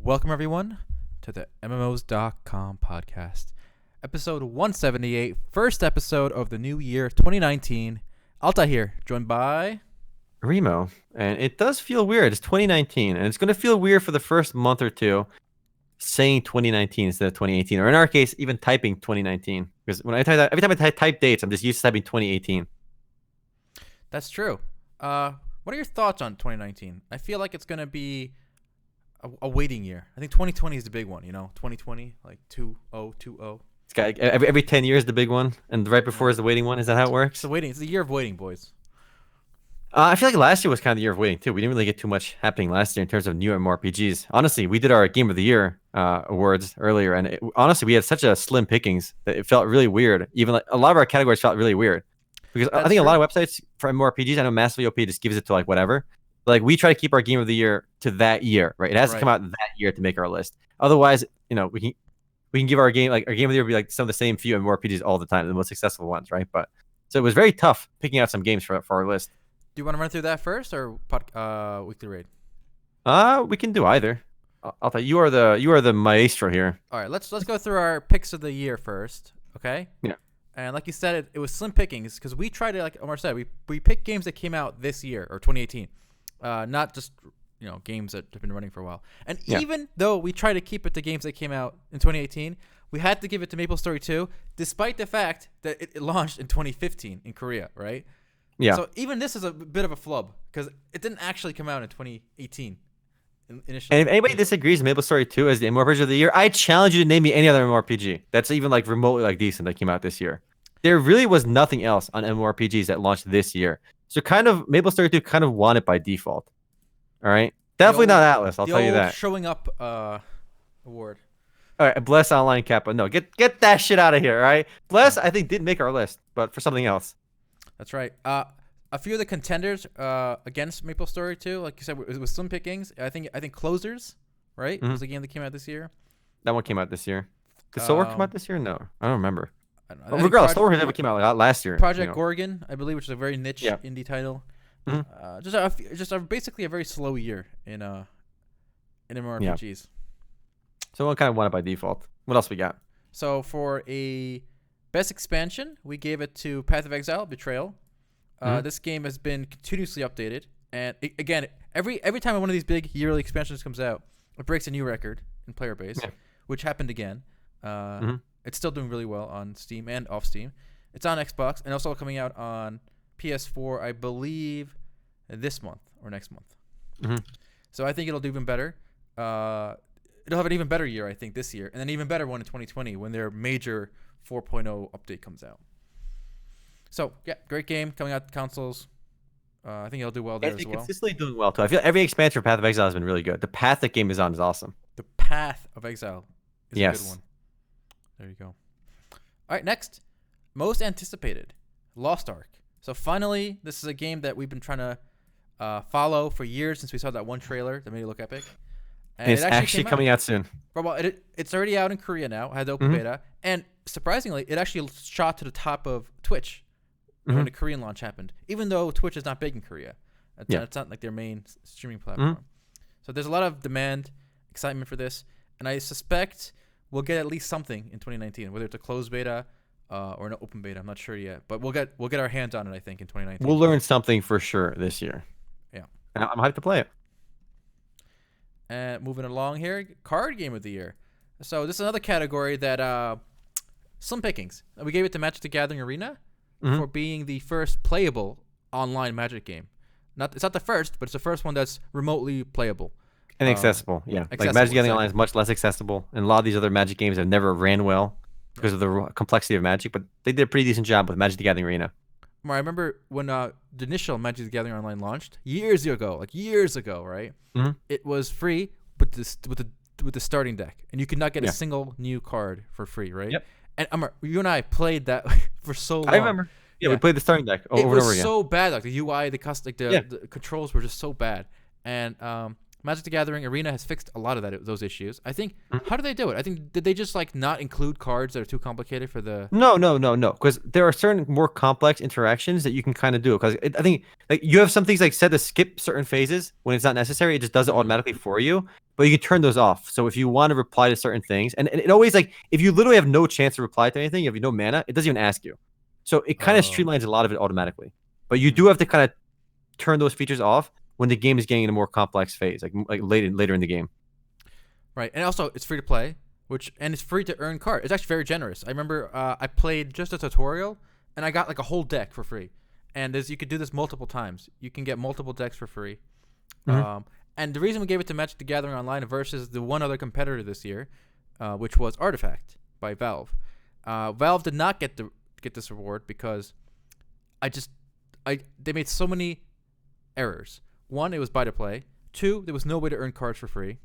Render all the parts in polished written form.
Welcome, everyone, to the MMOs.com podcast. Episode 178, first episode of the new year, 2019. Alta here, joined by... Remo. And it does feel weird. It's 2019, and it's going to feel weird for the first month or two saying 2019 instead of 2018. Or in our case, even typing 2019. Because when I type that, every time I type dates, I'm just used to typing 2018. That's true. What are your thoughts on 2019? I feel like it's going to be a waiting year. I think 2020 is the big one, 2020, like 2020. It's got every 10 years the big one, and right before is the waiting one. Is that how it works? It's the year of waiting, boys. I feel like last year was kind of the year of waiting too. We didn't really get too much happening last year in terms of new MMORPGs. Honestly, we did our Game of the Year awards earlier, and honestly, we had such a slim pickings that it felt really weird. Even like a lot of our categories felt really weird because I think a lot of websites for MMORPGs, I know Massively OP just gives it to like whatever. But, like, we try to keep our Game of the Year to that year, right? It has to come out that year to make our list. Otherwise, we can give our game of the year be like some of the same few MMORPGs all the time, the most successful ones, right? But so it was very tough picking out some games for our list. Do you want to run through that first or weekly raid? We can do either. I'll tell you, you are the maestro here. All right, let's go through our picks of the year first, okay? Yeah. And like you said, it was slim pickings because we tried to, like Omar said, we picked games that came out this year or 2018, not just games that have been running for a while. And even though we tried to keep it to games that came out in 2018, we had to give it to MapleStory 2, despite the fact that it launched in 2015 in Korea, right? Yeah. So even this is a bit of a flub because it didn't actually come out in 2018 initially. And if anybody disagrees with MapleStory 2 as the MMORPG of the year, I challenge you to name me any other MMORPG that's even like remotely like decent that came out this year. There really was nothing else on MMORPGs that launched this year. So kind of MapleStory 2 kind of won it by default. All right. Definitely not Atlas, I'll tell you that. Showing up award. All right, Bless Online Kappa. No, get that shit out of here, all right? Bless, I think, did make our list, but for something else. That's right. A few of the contenders against MapleStory 2, like you said, it was slim pickings. I think Closers, right? Was the game that came out this year. That one came out this year. Did Soul Work come out this year? No, I don't remember. I don't know. Regardless, Soul Work never came out like last year. Project Gorgon, I believe, which is a very niche indie title. Basically a very slow year in MMORPGs. Yeah. So one kind of won it by default. What else we got? So for a best expansion, we gave it to Path of Exile: Betrayal. This game has been continuously updated, and again, every time one of these big yearly expansions comes out, it breaks a new record in player base, which happened again. It's still doing really well on Steam and off Steam. It's on Xbox and also coming out on PS4, I believe, this month or next month. So I think it'll do even better. It'll have an even better year, I think, this year, and an even better one in 2020 when their major 4.0 update comes out. So, yeah, great game coming out to consoles. I think it'll do well there as well. Consistently doing well, too. I feel every expansion for Path of Exile has been really good. The path that game is on is awesome. The Path of Exile is a good one. There you go. All right, next. Most anticipated. Lost Ark. So, finally, this is a game that we've been trying to follow for years since we saw that one trailer that made it look epic. And it's actually coming out soon. Well, it's already out in Korea now. It had the open beta. And surprisingly, it actually shot to the top of Twitch when the Korean launch happened, even though Twitch is not big in Korea. It's not like their main streaming platform. So there's a lot of demand, excitement for this. And I suspect we'll get at least something in 2019, whether it's a closed beta or an open beta. I'm not sure yet. But we'll get our hands on it, I think, in 2019. We'll learn something for sure this year. Yeah. And I'm hyped to play it. And moving along here, card game of the year. So this is another category that slim pickings. We gave it to Magic the Gathering Arena for being the first playable online Magic game. It's not the first, but it's the first one that's remotely playable and accessible. Like Magic the Gathering Online is much less accessible, and a lot of these other Magic games have never ran well because of the complexity of Magic. But they did a pretty decent job with Magic the Gathering Arena. I remember when the initial Magic the Gathering Online launched years ago, right? It was free with the starting deck, and you could not get a single new card for free, right? Yep. And you and I played that for so long. I remember. Yeah, we played the starting deck over and over again. It was so bad. Like the UI, the controls were just so bad. And Magic the Gathering Arena has fixed a lot of those issues. I think. Mhm. How did they do it? I think did they just like not include cards that are too complicated for the? No. Because there are certain more complex interactions that you can kind of do. Because I think like you have some things like set to skip certain phases when it's not necessary. It just does it automatically for you. But you can turn those off. So if you want to reply to certain things, and it always like if you literally have no chance to reply to anything, you have no mana, it doesn't even ask you. So it kind of Oh. streamlines a lot of it automatically. But you do have to kind of turn those features off when the game is getting in a more complex phase, like later in the game. Right, and also it's free to play, and it's free to earn cards. It's actually very generous. I remember I played just a tutorial, and I got like a whole deck for free. And you could do this multiple times. You can get multiple decks for free. And the reason we gave it to Magic the Gathering Online versus the one other competitor this year, which was Artifact by Valve. Valve did not get this reward because they made so many errors. One, it was buy to play. Two, there was no way to earn cards for free.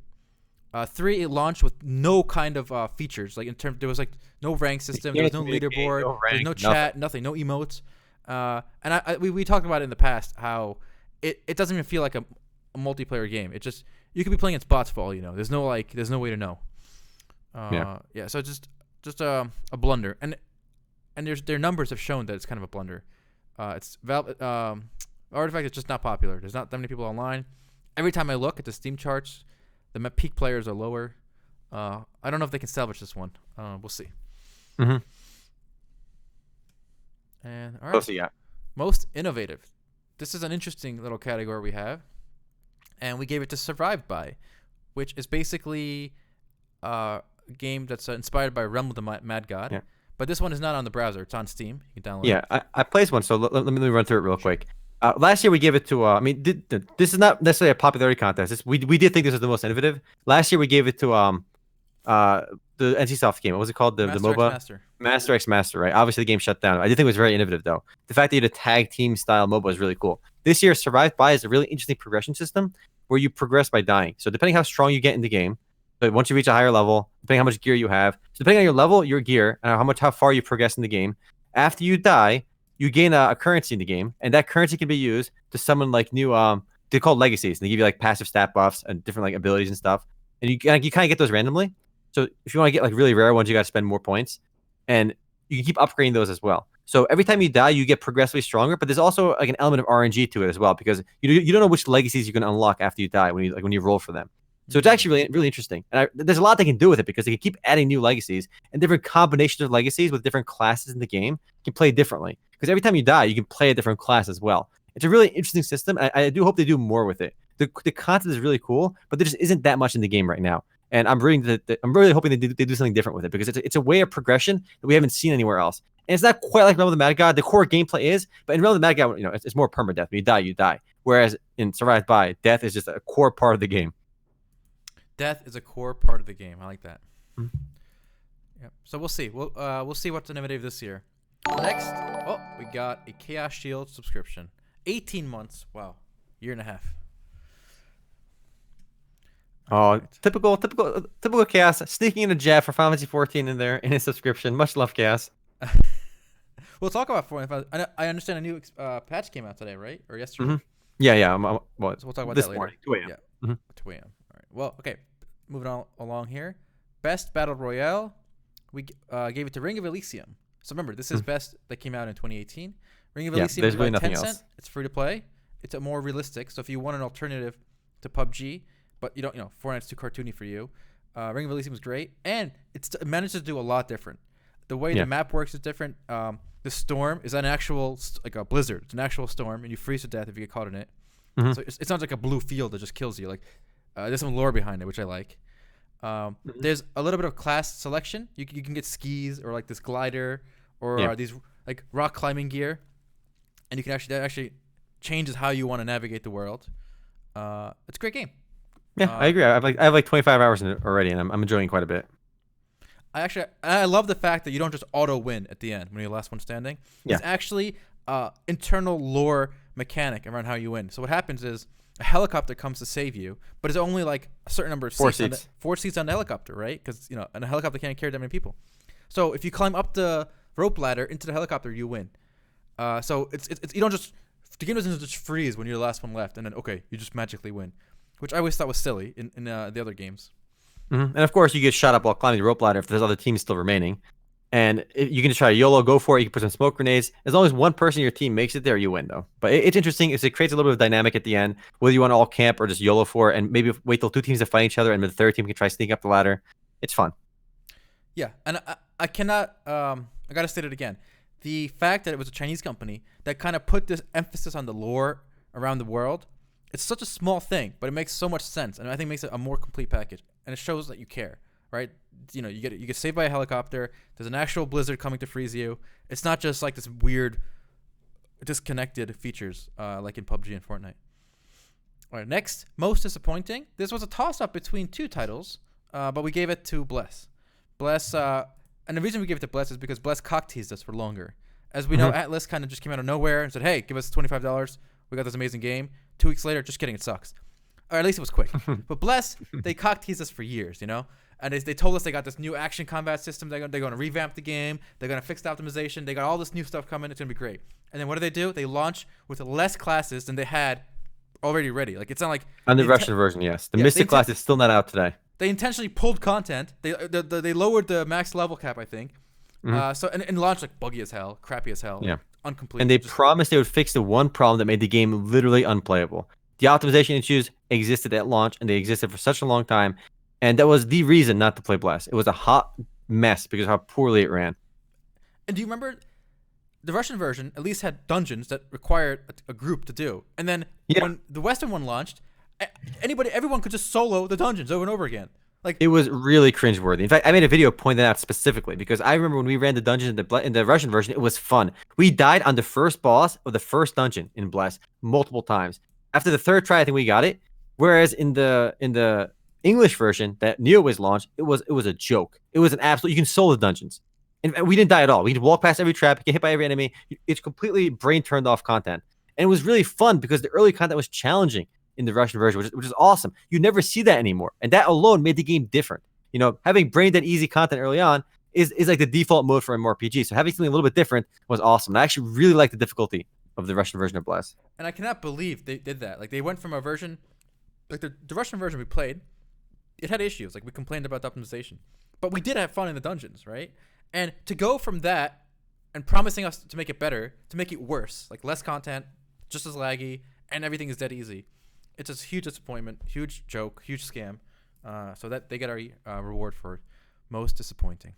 Three, it launched with no kind of features. Like there was like no rank system, there was no leaderboard, there was no chat, nothing, no emotes. And we talked about it in the past how it doesn't even feel like a multiplayer game. It just you could be playing against bots for all you know. There's no way to know. So it's just a blunder, and their numbers have shown that it's kind of a blunder. It's Valve. Artifact is just not popular. There's not that many people online. Every time I look at the Steam charts, the peak players are lower. I don't know if they can salvage this one. We'll see. Mm-hmm. And all right, We'll see, yeah. Most innovative. This is an interesting little category we have, and we gave it to Survived By, which is basically a game that's inspired by Realm of the Mad God. Yeah. But this one is not on the browser. It's on Steam. You can download it. Yeah, I placed one, so let me run through it real quick. Last year we gave it to. This is not necessarily a popularity contest. We did think this was the most innovative. Last year we gave it to the NCSoft game. What was it called? The MOBA. Master X Master. Right. Obviously the game shut down. I did think it was very innovative though. The fact that you had a tag team style MOBA is really cool. This year Survive By is a really interesting progression system where you progress by dying. So depending how strong you get in the game, but once you reach a higher level, depending how much gear you have, so depending on your level, your gear, and how far you progress in the game, after you die, you gain a currency in the game, and that currency can be used to summon like new they're called legacies, and they give you like passive stat buffs and different like abilities and stuff. And you kind of get those randomly. So if you want to get like really rare ones, you got to spend more points, and you can keep upgrading those as well. So every time you die, you get progressively stronger, but there's also like an element of RNG to it as well because you don't know which legacies you can unlock after you die when you roll for them. So it's actually really, really interesting. And there's a lot they can do with it because they can keep adding new legacies and different combinations of legacies with different classes in the game can play differently. Because every time you die, you can play a different class as well. It's a really interesting system. I do hope they do more with it. The content is really cool, but there just isn't that much in the game right now. And I'm really hoping they do something different with it because it's a way of progression that we haven't seen anywhere else. And it's not quite like Realm of the Mad God. The core gameplay is, but in Realm of the Mad God, it's more permadeath. When you die, you die. Whereas in Survived By, death is just a core part of the game. Death is a core part of the game. I like that. Mm-hmm. Yep. So we'll see. We'll see what's innovative this year. Next, we got a Chaos Shield subscription. 18 months. Wow. Year and a half. Oh, right. Typical Chaos sneaking in a jab for Final Fantasy XIV in there in his subscription. Much love, Chaos. We'll talk about Final Fantasy. I understand a new patch came out today, right? Or yesterday? Mm-hmm. Yeah. So we'll talk about this that later. morning, 2 a.m. Yeah. Mm-hmm. 2 a.m. All right. Well, okay. Moving on along here. Best Battle Royale. We gave it to Ring of Elysium. So remember, this is best that came out in 2018. Ring of Elysium is really about nothing 10 else. cents. It's free to play. It's a more realistic. So if you want an alternative to PUBG, but you don't, Fortnite's too cartoony for you, Ring of Elysium is great, and it manages to do a lot different. The way the map works is different. The storm is an actual like a blizzard. It's an actual storm, and you freeze to death if you get caught in it. Mm-hmm. So it's not like a blue field that just kills you. Like there's some lore behind it, which I like. There's a little bit of class selection. You can get skis or like this glider or these like rock climbing gear, and you can that actually changes how you want to navigate the world. It's a great game. Yeah, I agree. I have like 25 hours in it already, and I'm enjoying it quite a bit. I love the fact that you don't just auto win at the end when you're the last one standing. Yeah. It's actually internal lore mechanic around how you win. So what happens is a helicopter comes to save you, but it's only like a certain number of seats. 4 seats on the helicopter, right? Because and a helicopter can't carry that many people. So if you climb up the rope ladder into the helicopter, you win. So it's you don't just the game doesn't just freeze when you're the last one left, and then you just magically win. which I always thought was silly in the other games. And of course, you get shot up while climbing the rope ladder if there's other teams still remaining. And you can just try to YOLO, go for it. You can put some smoke grenades. As long as one person in your team makes it there, you win, though. But it's interesting. It creates a little bit of dynamic at the end, whether you want to all camp or just YOLO for it, and maybe wait till two teams to fight each other, and the third team can try sneaking up the ladder. It's fun. Yeah, and I cannot. I gotta state it again. The fact that it was a Chinese company that kind of put this emphasis on the lore around the world, it's such a small thing, but it makes so much sense, and I think makes it a more complete package, and it shows that you care, right? You know, you get saved by a helicopter. There's an actual blizzard coming to freeze you. It's not just like this weird, disconnected features like in PUBG and Fortnite. All right, next, most disappointing. This was a toss-up between two titles, but we gave it to Bless. Bless, and the reason we gave it to Bless is because Bless cock-teased us for longer. As we know, Atlas kind of just came out of nowhere and said, hey, give us $25. We got this amazing game. 2 weeks later, just kidding, it sucks. Or at least it was quick. But Bless, they cock-teased us for years, you know? And they told us they got this new action combat system. They're going to revamp the game. They're going to fix the optimization. They got all this new stuff coming. It's going to be great. And then what do? They launch with less classes than they had already ready. Like, it's not like... On the Russian version, yes. The Mystic class is still not out today. They intentionally pulled content. They lowered the max level cap, I think. And launched like buggy as hell, crappy as hell. Yeah. Incomplete. And they promised they would fix the one problem that made the game literally unplayable. The optimization issues existed at launch, and they existed for such a long time. And that was the reason not to play Blast. It was a hot mess because of how poorly it ran. And do you remember the Russian version at least had dungeons that required a group to do? And then when the Western one launched, everyone could just solo the dungeons over and over again. Like, it was really cringeworthy. In fact, I made a video pointing that out specifically because I remember when we ran the dungeon in the Russian version, it was fun. We died on the first boss of the first dungeon in Blast multiple times. After the third try, I think we got it. Whereas in the English version that Neo was launched, it was a joke. It was an absolute. You can solo the dungeons, and we didn't die at all. We could walk past every trap, get hit by every enemy. It's completely brain turned off content, and it was really fun because the early content was challenging in the Russian version, which is awesome. You never see that anymore, and that alone made the game different. You know, having brain dead easy content early on is like the default mode for MMORPG. So having something a little bit different was awesome. And I actually really like the difficulty of the Russian version of Blast. And I cannot believe they did that. Like, they went from a version, like the Russian version we played, it had issues. Like, we complained about the optimization, but we did have fun in the dungeons, right? And to go from that and promising us to make it better, to make it worse, like less content, just as laggy, and everything is dead easy. It's a huge disappointment, huge joke, huge scam. So that they get our reward for most disappointing.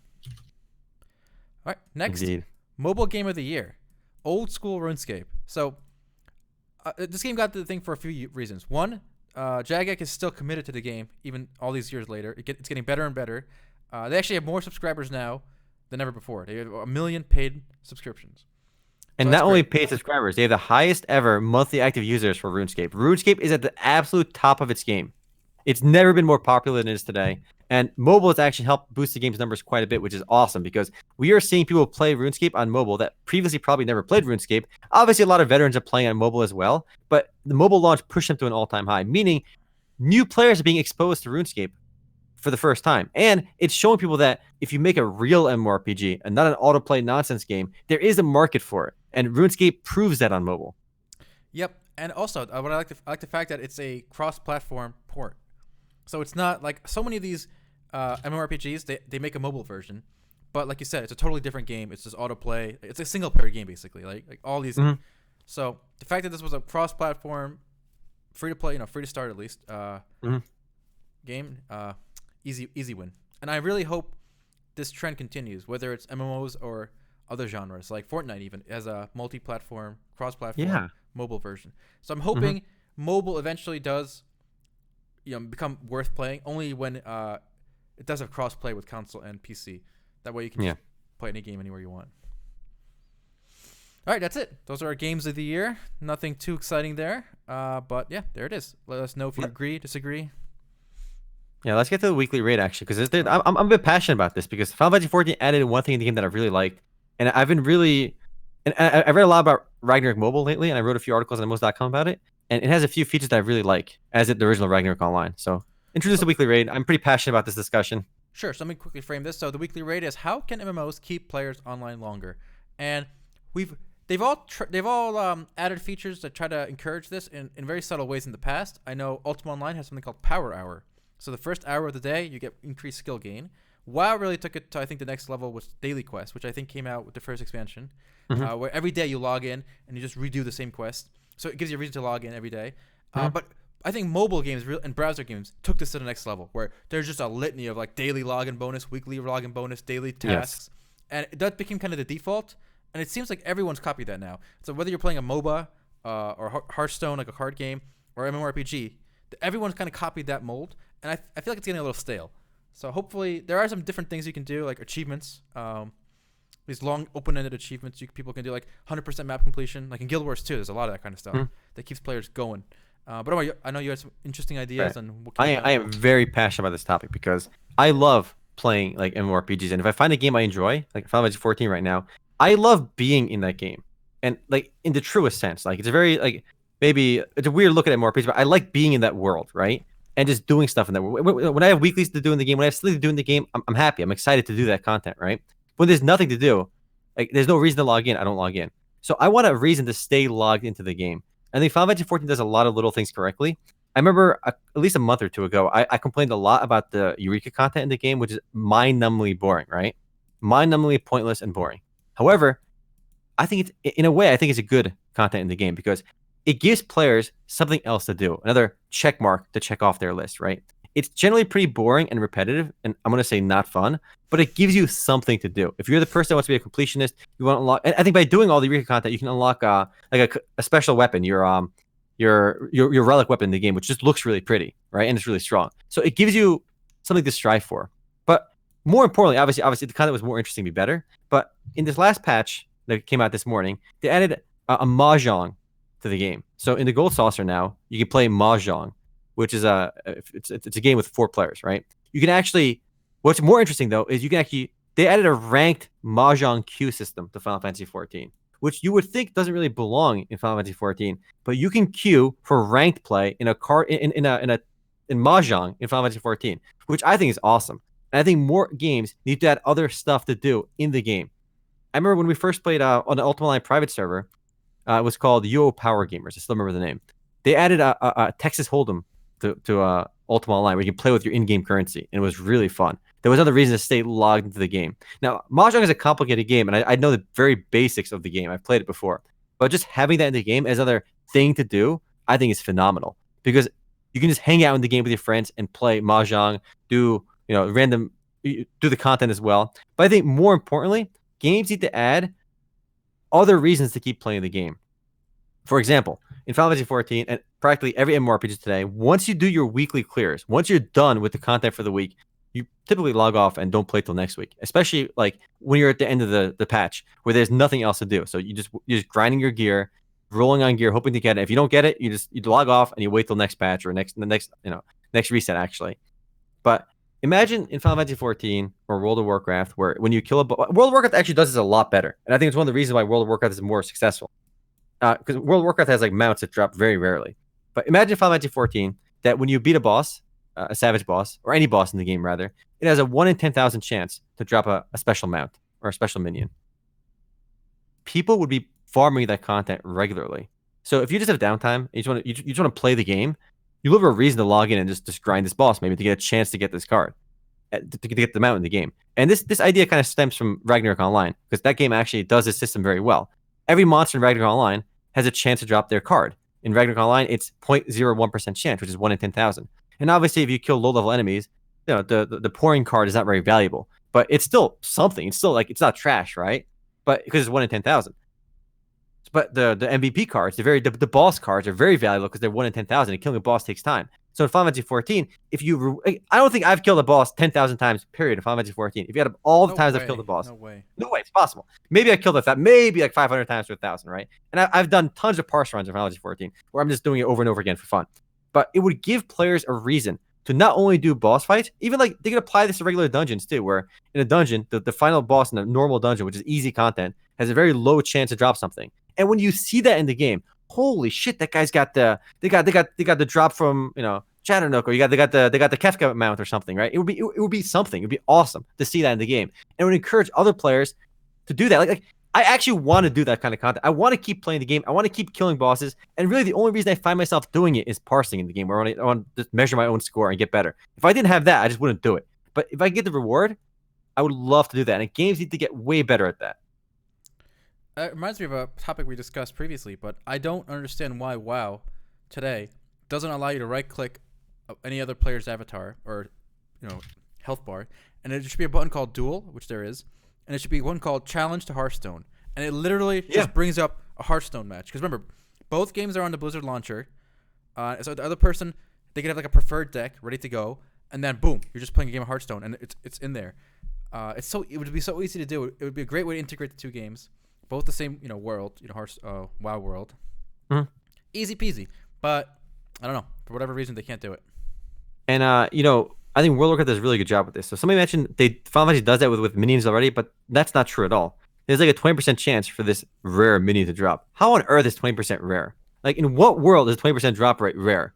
All right, next, Indeed. Mobile Game of the Year, Old School RuneScape. So this game got the thing for a few reasons. One, Jagex is still committed to the game, even all these years later. It's getting better and better. They actually have more subscribers now than ever before. They have 1 million paid subscriptions. And not only paid subscribers, they have the highest ever monthly active users for RuneScape. RuneScape is at the absolute top of its game. It's never been more popular than it is today. And mobile has actually helped boost the game's numbers quite a bit, which is awesome because we are seeing people play RuneScape on mobile that previously probably never played RuneScape. Obviously, a lot of veterans are playing on mobile as well, but the mobile launch pushed them to an all-time high, meaning new players are being exposed to RuneScape for the first time. And it's showing people that if you make a real MMORPG and not an autoplay nonsense game, there is a market for it. And RuneScape proves that on mobile. Yep. And also, what I like the fact that it's a cross-platform port. So it's not like so many of these MMORPGs, they make a mobile version. But like you said, it's a totally different game. It's just autoplay. It's a single-player game, basically. Like all these. So the fact that this was a cross-platform, free-to-play, free to start at least, game, easy win. And I really hope this trend continues, whether it's MMOs or other genres, like Fortnite even has a multi-platform, cross-platform mobile version. So I'm hoping mobile eventually does become worth playing, only when it does have cross-play with console and PC. That way you can just play any game anywhere you want. All right, that's it. Those are our games of the year. Nothing too exciting there. But yeah, there it is. Let us know if you agree, disagree. Yeah, let's get to the weekly rate actually, because I'm a bit passionate about this because Final Fantasy XIV added one thing in the game that I really liked, and I've been really, and I read a lot about Ragnarok Mobile lately, and I wrote a few articles on MMOs.com about it, and it has a few features that I really like, as it the original Ragnarok Online. So introduce the weekly rate. I'm pretty passionate about this discussion. Sure. So let me quickly frame this. So the weekly rate is how can MMOs keep players online longer, and we've they've all added features that try to encourage this in very subtle ways in the past. I know Ultima Online has something called Power Hour. So the first hour of the day, you get increased skill gain. WoW really took it to, I think, the next level with Daily Quest, which I think came out with the first expansion, where every day you log in and you just redo the same quest. So it gives you a reason to log in every day. But I think mobile games and browser games took this to the next level, where there's just a litany of like daily login bonus, weekly login bonus, daily tasks, and that became kind of the default. And it seems like everyone's copied that now. So whether you're playing a MOBA or Hearthstone, like a card game, or MMORPG, everyone's kind of copied that mold. And I feel like it's getting a little stale. So hopefully there are some different things you can do, like achievements. These long open-ended achievements people can do, like 100% map completion. Like in Guild Wars 2, there's a lot of that kind of stuff that keeps players going. But Omar, I know you had some interesting ideas. Right. And I am very passionate about this topic because I love playing like MMORPGs. And if I find a game I enjoy, like Final Fantasy XIV right now, I love being in that game. And like in the truest sense, like it's a very like maybe it's a weird look at MMORPGs, but I like being in that world, right? And just doing stuff in that world. When I have weeklies to do in the game, when I have sleep to do in the game, I'm happy. I'm excited to do that content, right? When there's nothing to do, like there's no reason to log in, I don't log in. So I want a reason to stay logged into the game. I think Final Fantasy XIV does a lot of little things correctly. I remember at least a month or two ago, I complained a lot about the Eureka content in the game, which is mind-numbingly boring, right? Mind-numbingly pointless and boring. However, I think it's in a way, I think it's a good content in the game because it gives players something else to do, another check mark to check off their list, right? It's generally pretty boring and repetitive, and I'm going to say not fun, but it gives you something to do. If you're the person that wants to be a completionist, you want to unlock, and I think by doing all the Eureka content, you can unlock like a special weapon, your relic weapon in the game, which just looks really pretty, right? And it's really strong. So it gives you something to strive for. But more importantly, obviously the content was more interesting, be better. But in this last patch that came out this morning, they added a mahjong to the game. So in the Gold Saucer now, you can play mahjong, which is it's a game with 4 players, right? You can actually, what's more interesting though is they added a ranked mahjong queue system to Final Fantasy XIV, which you would think doesn't really belong in Final Fantasy XIV, but you can queue for ranked play in mahjong in Final Fantasy XIV, which I think is awesome. And I think more games need to add other stuff to do in the game. I remember when we first played on the Ultima Online private server, it was called UO Power Gamers. I still remember the name. They added a Texas Hold'em to Ultima Online where you can play with your in-game currency, and it was really fun. There was other reason to stay logged into the game. Now, Mahjong is a complicated game, and I know the very basics of the game. I've played it before. But just having that in the game as another thing to do, I think is phenomenal. Because you can just hang out in the game with your friends and play Mahjong, do the content as well. But I think more importantly, games need to add other reasons to keep playing the game. For example, in Final Fantasy XIV and practically every MMORPG today, once you do your weekly clears, once you're done with the content for the week, you typically log off and don't play till next week. Especially like when you're at the end of the patch where there's nothing else to do. So you're just grinding your gear, rolling on gear, hoping to get it. If you don't get it, you log off and you wait till next patch or next reset actually. But imagine in Final Fantasy XIV or World of Warcraft where when you kill a boss, World of Warcraft actually does this a lot better. And I think it's one of the reasons why World of Warcraft is more successful. Because World of Warcraft has like mounts that drop very rarely. But imagine Final Fantasy XIV that when you beat a boss, a savage boss, or any boss in the game rather, it has a 1 in 10,000 chance to drop a special mount or a special minion. People would be farming that content regularly. So if you just have downtime, you just want to play the game, you look for a reason to log in and just grind this boss, maybe to get a chance to get this card, to get the mount in the game. And this idea kind of stems from Ragnarok Online, because that game actually does this system very well. Every monster in Ragnarok Online has a chance to drop their card. In Ragnarok Online, it's 0.01% chance, which is 1 in 10,000. And obviously, if you kill low-level enemies, the pouring card is not very valuable, but it's still something. It's still like it's not trash, right? But because it's 1 in 10,000. But the MVP cards, the boss cards are very valuable because they're 1 in 10,000, and killing a boss takes time. So in Final Fantasy XIV, I don't think I've killed a boss 10,000 times, period, in Final Fantasy XIV. If you add up all the times I've killed a boss. No way, it's possible. Maybe I killed maybe like 500 times to 1,000, right? And I've done tons of parse runs in Final Fantasy XIV where I'm just doing it over and over again for fun. But it would give players a reason to not only do boss fights, even like they can apply this to regular dungeons too, where in a dungeon, the final boss in a normal dungeon, which is easy content, has a very low chance to drop something. And when you see that in the game, holy shit, that guy's got the drop from Chatternook, or they got the Kefka mount or something, right? It would be something. It would be awesome to see that in the game, and it would encourage other players to do that. Like I actually want to do that kind of content. I want to keep playing the game. I want to keep killing bosses. And really, the only reason I find myself doing it is parsing in the game, where I want to just measure my own score and get better. If I didn't have that, I just wouldn't do it. But if I get the reward, I would love to do that. And games need to get way better at that. It reminds me of a topic we discussed previously, but I don't understand why WoW today doesn't allow you to right-click any other player's avatar or, health bar, and it should be a button called Duel, which there is, and it should be one called Challenge to Hearthstone, and it literally just brings up a Hearthstone match. Because remember, both games are on the Blizzard launcher, so the other person, they could have like a preferred deck ready to go, and then boom, you're just playing a game of Hearthstone, and it's in there. It would be so easy to do. It would be a great way to integrate the two games, both the same world, WoW world. Mhm. Easy peasy, but I don't know, for whatever reason they can't do it. And I think World of Warcraft does a really good job with this. So somebody mentioned Final Fantasy does that with minions already, but that's not true at all. There's like a 20% chance for this rare minion to drop. How on earth is 20% rare? Like, in what world is 20% drop rate rare?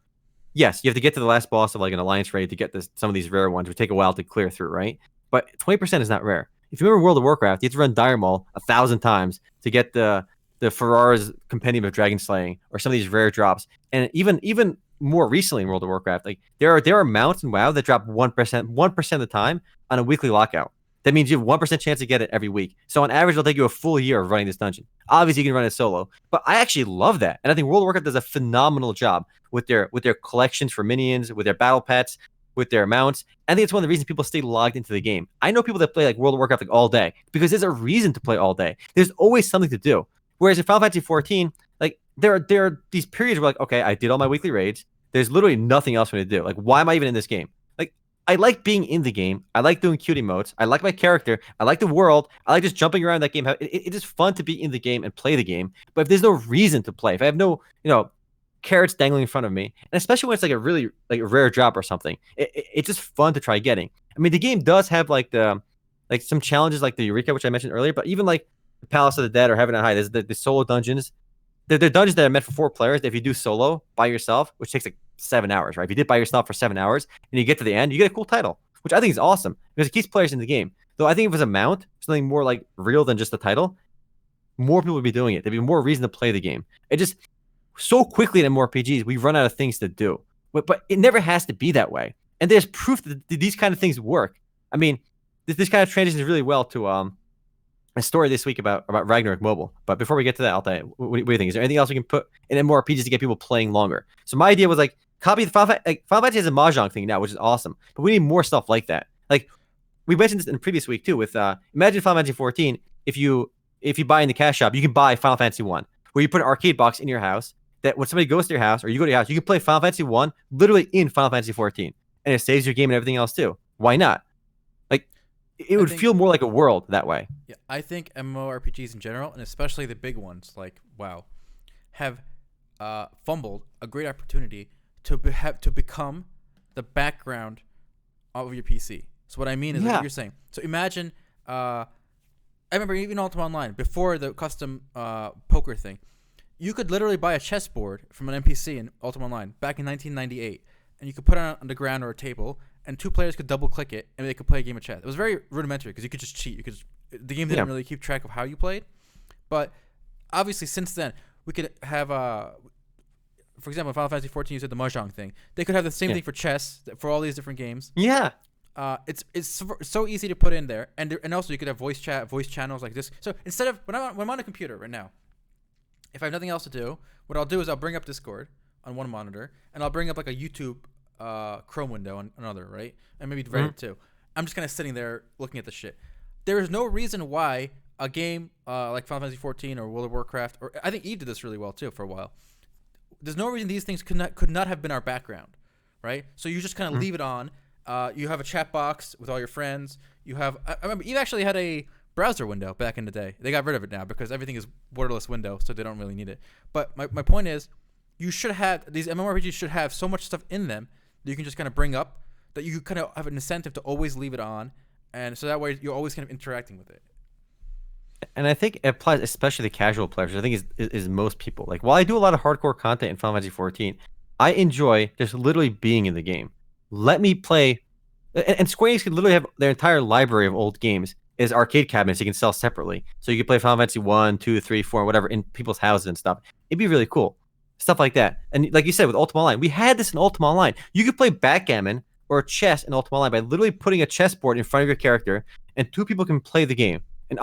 Yes, you have to get to the last boss of like an alliance raid to get some of these rare ones, which take a while to clear through, right? But 20% is not rare. If you remember World of Warcraft, you have to run Dire Maul 1,000 times to get the Farrar's Compendium of Dragon Slaying or some of these rare drops. And even more recently in World of Warcraft, like there are mounts in WoW that drop 1% of the time on a weekly lockout. That means you have 1% chance to get it every week. So on average, it'll take you a full year of running this dungeon. Obviously, you can run it solo, but I actually love that, and I think World of Warcraft does a phenomenal job with their collections for minions, with their battle pets, with their mounts. I think it's one of the reasons people stay logged into the game. I know people that play like World of Warcraft like all day because there's a reason to play all day. There's always something to do. Whereas in Final Fantasy XIV, like there are these periods where like, okay, I did all my weekly raids. There's literally nothing else for me to do. Like, why am I even in this game? Like, I like being in the game. I like doing cute emotes. I like my character. I like the world. I like just jumping around that game. It is fun to be in the game and play the game. But if there's no reason to play, if I have no, carrots dangling in front of me, and especially when it's like a really like a rare drop or something, it's just fun to try getting. I mean, the game does have like some challenges like the Eureka, which I mentioned earlier, but even like the Palace of the Dead or Heaven and High, there's the solo dungeons. They're dungeons that are meant for 4 players. If you do solo by yourself, which takes like 7 hours, right? If you did by yourself for 7 hours and you get to the end, you get a cool title, which I think is awesome because it keeps players in the game. Though I think if it was a mount, something more like real than just the title, more people would be doing it. There'd be more reason to play the game. It just so quickly in MMORPGs, we run out of things to do. But it never has to be that way. And there's proof that these kind of things work. I mean, this kind of transitions really well to a story this week about Ragnarok Mobile. But before we get to that, I'll tell you, what do you think? Is there anything else we can put in MMORPGs to get people playing longer? So my idea was like, copy the Final Fantasy has a Mahjong thing now, which is awesome. But we need more stuff like that. Like, we mentioned this in the previous week too with, imagine Final Fantasy XIV, if you buy in the cash shop, you can buy Final Fantasy 1, where you put an arcade box in your house that when somebody goes to your house or you go to your house, you can play Final Fantasy 1 literally in Final Fantasy 14. And it saves your game and everything else too. Why not? Like, it would feel more like a world that way. Yeah, I think MMORPGs in general, and especially the big ones like WoW, have fumbled a great opportunity to become the background of your PC. So what I mean is like you're saying. So imagine, I remember even Ultima Online before the custom poker thing, you could literally buy a chessboard from an NPC in Ultima Online back in 1998, and you could put it on the ground or a table, and 2 players could double click it, and they could play a game of chess. It was very rudimentary because you could just cheat. The game didn't really keep track of how you played, but obviously since then we could have for example, Final Fantasy XIV, you said the Mahjong thing. They could have the same thing for chess for all these different games. Yeah. It's so easy to put in there, and also you could have voice channels like this. So instead of when I'm on a computer right now, if I have nothing else to do, what I'll do is I'll bring up Discord on one monitor, and I'll bring up like a YouTube Chrome window on another, right? And maybe Reddit too. I'm just kind of sitting there looking at the shit. There is no reason why a game like Final Fantasy XIV or World of Warcraft, or I think Eve did this really well too for a while. There's no reason these things could not have been our background, right? So you just kind of leave it on. You have a chat box with all your friends. You have I remember Eve actually had a browser window back in the day. They got rid of it now because everything is borderless window, so they don't really need it. But my point is, you should have these MMORPGs should have so much stuff in them that you can just kind of bring up that you kind of have an incentive to always leave it on, and so that way you're always kind of interacting with it. And I think it applies especially to casual players. I think is most people. Like, while I do a lot of hardcore content in Final Fantasy XIV, I enjoy just literally being in the game. Let me play, and Square Enix could literally have their entire library of old games is arcade cabinets you can sell separately. So you can play Final Fantasy 1, 2, 3, 4, whatever in people's houses and stuff. It'd be really cool. Stuff like that. And like you said, with Ultima Online, we had this in Ultima Online. You could play backgammon or chess in Ultima Online by literally putting a chessboard in front of your character, and two people can play the game. And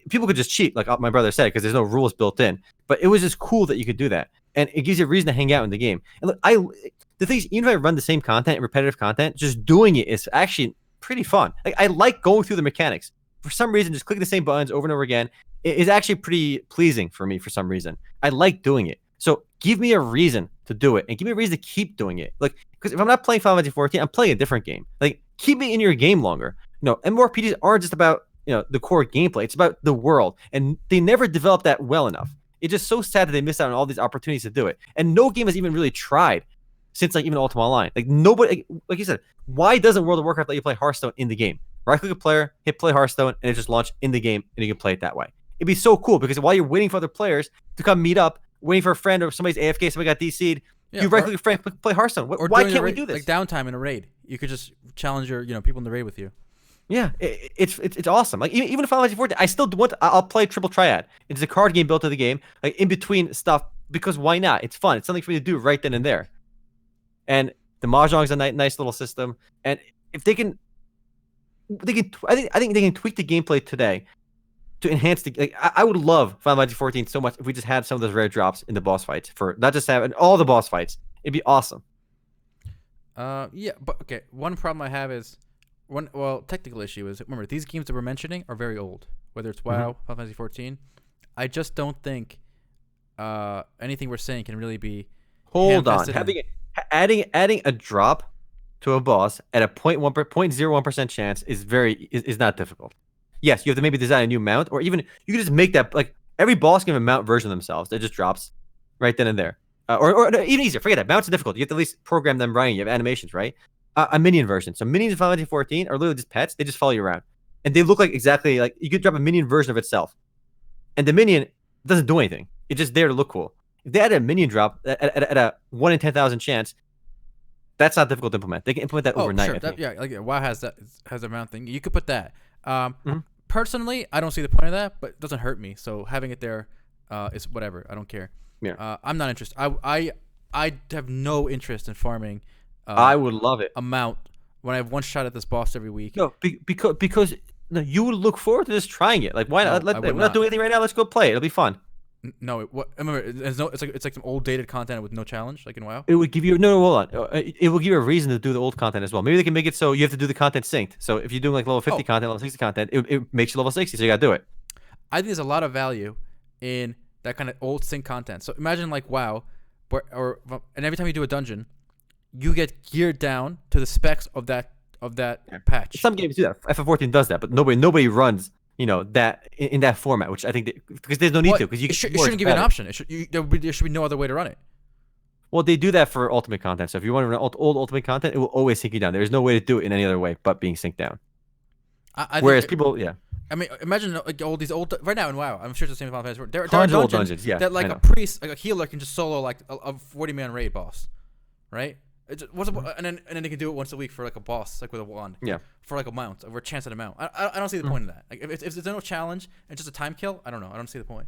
people could just cheat, like my brother said, because there's no rules built in. But it was just cool that you could do that, and it gives you a reason to hang out in the game. And look, the thing is, even if I run the same content, repetitive content, just doing it is actually pretty fun. Like, I like going through the mechanics. For some reason, just clicking the same buttons over and over again is actually pretty pleasing for me. For some reason, I like doing it. So give me a reason to do it, and give me a reason to keep doing it. Like, because if I'm not playing Final Fantasy XIV, I'm playing a different game. Like, keep me in your game longer. MMORPGs aren't just about the core gameplay. It's about the world, and they never developed that well enough. It's just so sad that they missed out on all these opportunities to do it. And no game has even really tried since like even Ultima Online. Like nobody, like you said, why doesn't World of Warcraft let you play Hearthstone in the game? Right click a player, hit play Hearthstone, and it just launch in the game, and you can play it that way. It'd be so cool because while you're waiting for other players to come meet up, waiting for a friend or somebody's AFK, somebody got DC'd, you right click a friend, play Hearthstone. Why can't we do this? Like downtime in a raid, you could just challenge your people in the raid with you. Yeah, it's awesome. Like even if Final Fantasy XIV, I still want. I'll play Triple Triad. It's a card game built to the game, like in between stuff, because why not? It's fun. It's something for me to do right then and there. And the mahjong is a nice little system. And if they can. I think they can tweak the gameplay today to enhance the. Like, I would love Final Fantasy XIV so much if we just had some of those rare drops in the boss fights for not just having all the boss fights. It'd be awesome. Yeah, but okay. One problem I have is. Technical issue is, remember, these games that we're mentioning are very old. Whether it's WoW, Final Fantasy XIV, I just don't think anything we're saying can really be. Hold on, adding a drop to a boss at a 0.01% chance is not difficult. Yes, you have to maybe design a new mount, or even you can just make that, like, every boss can have a mount version of themselves that just drops right then and there. Or even easier, forget that. Mounts are difficult. You have to at least program them right. You have animations, right? A minion version. So minions in Final Fantasy XIV are literally just pets. They just follow you around, and they look like exactly like you could drop a minion version of itself, and the minion doesn't do anything. It's just there to look cool. If they add a minion drop at a 1 in 10,000 chance, that's not difficult to implement. They can implement that overnight. Sure. WoW has a mount thing. You could put that. Personally, I don't see the point of that, but it doesn't hurt me. So having it there is whatever. I don't care. Yeah. I'm not interested. I have no interest in farming. I would love it. A mount when I have one shot at this boss every week. No, because you would look forward to just trying it. Like, why not? We're not doing anything right now. Let's go play it. It'll be fun. No, remember, it's like some old dated content with no challenge, like in WoW. It would give you hold on. It will give you a reason to do the old content as well. Maybe they can make it so you have to do the content synced. So if you're doing like level 50 content, level 60 content, it makes you level 60, so you gotta do it. I think there's a lot of value in that kind of old sync content. So imagine like WoW, and every time you do a dungeon, you get geared down to the specs of that patch. Some games do that. FF14 does that, but nobody runs that in that format, which I think because there's no need to, because it shouldn't give you an option. There should be no other way to run it. Well, they do that for Ultimate content. So if you want to run old Ultimate content, it will always sync you down. There's no way to do it in any other way but being synced down. Whereas people, I mean, imagine like all these old right now in WoW. I'm sure it's the same in Final Fantasy. There are old dungeons, yeah, that like a priest, like a healer, can just solo like a 40-man raid boss, right? And then they can do it once a week for like a boss, like with a wand. Yeah. For like a mount, or a chance at a mount. I don't see the point of that. Like if there's no challenge and just a time kill, I don't know. I don't see the point.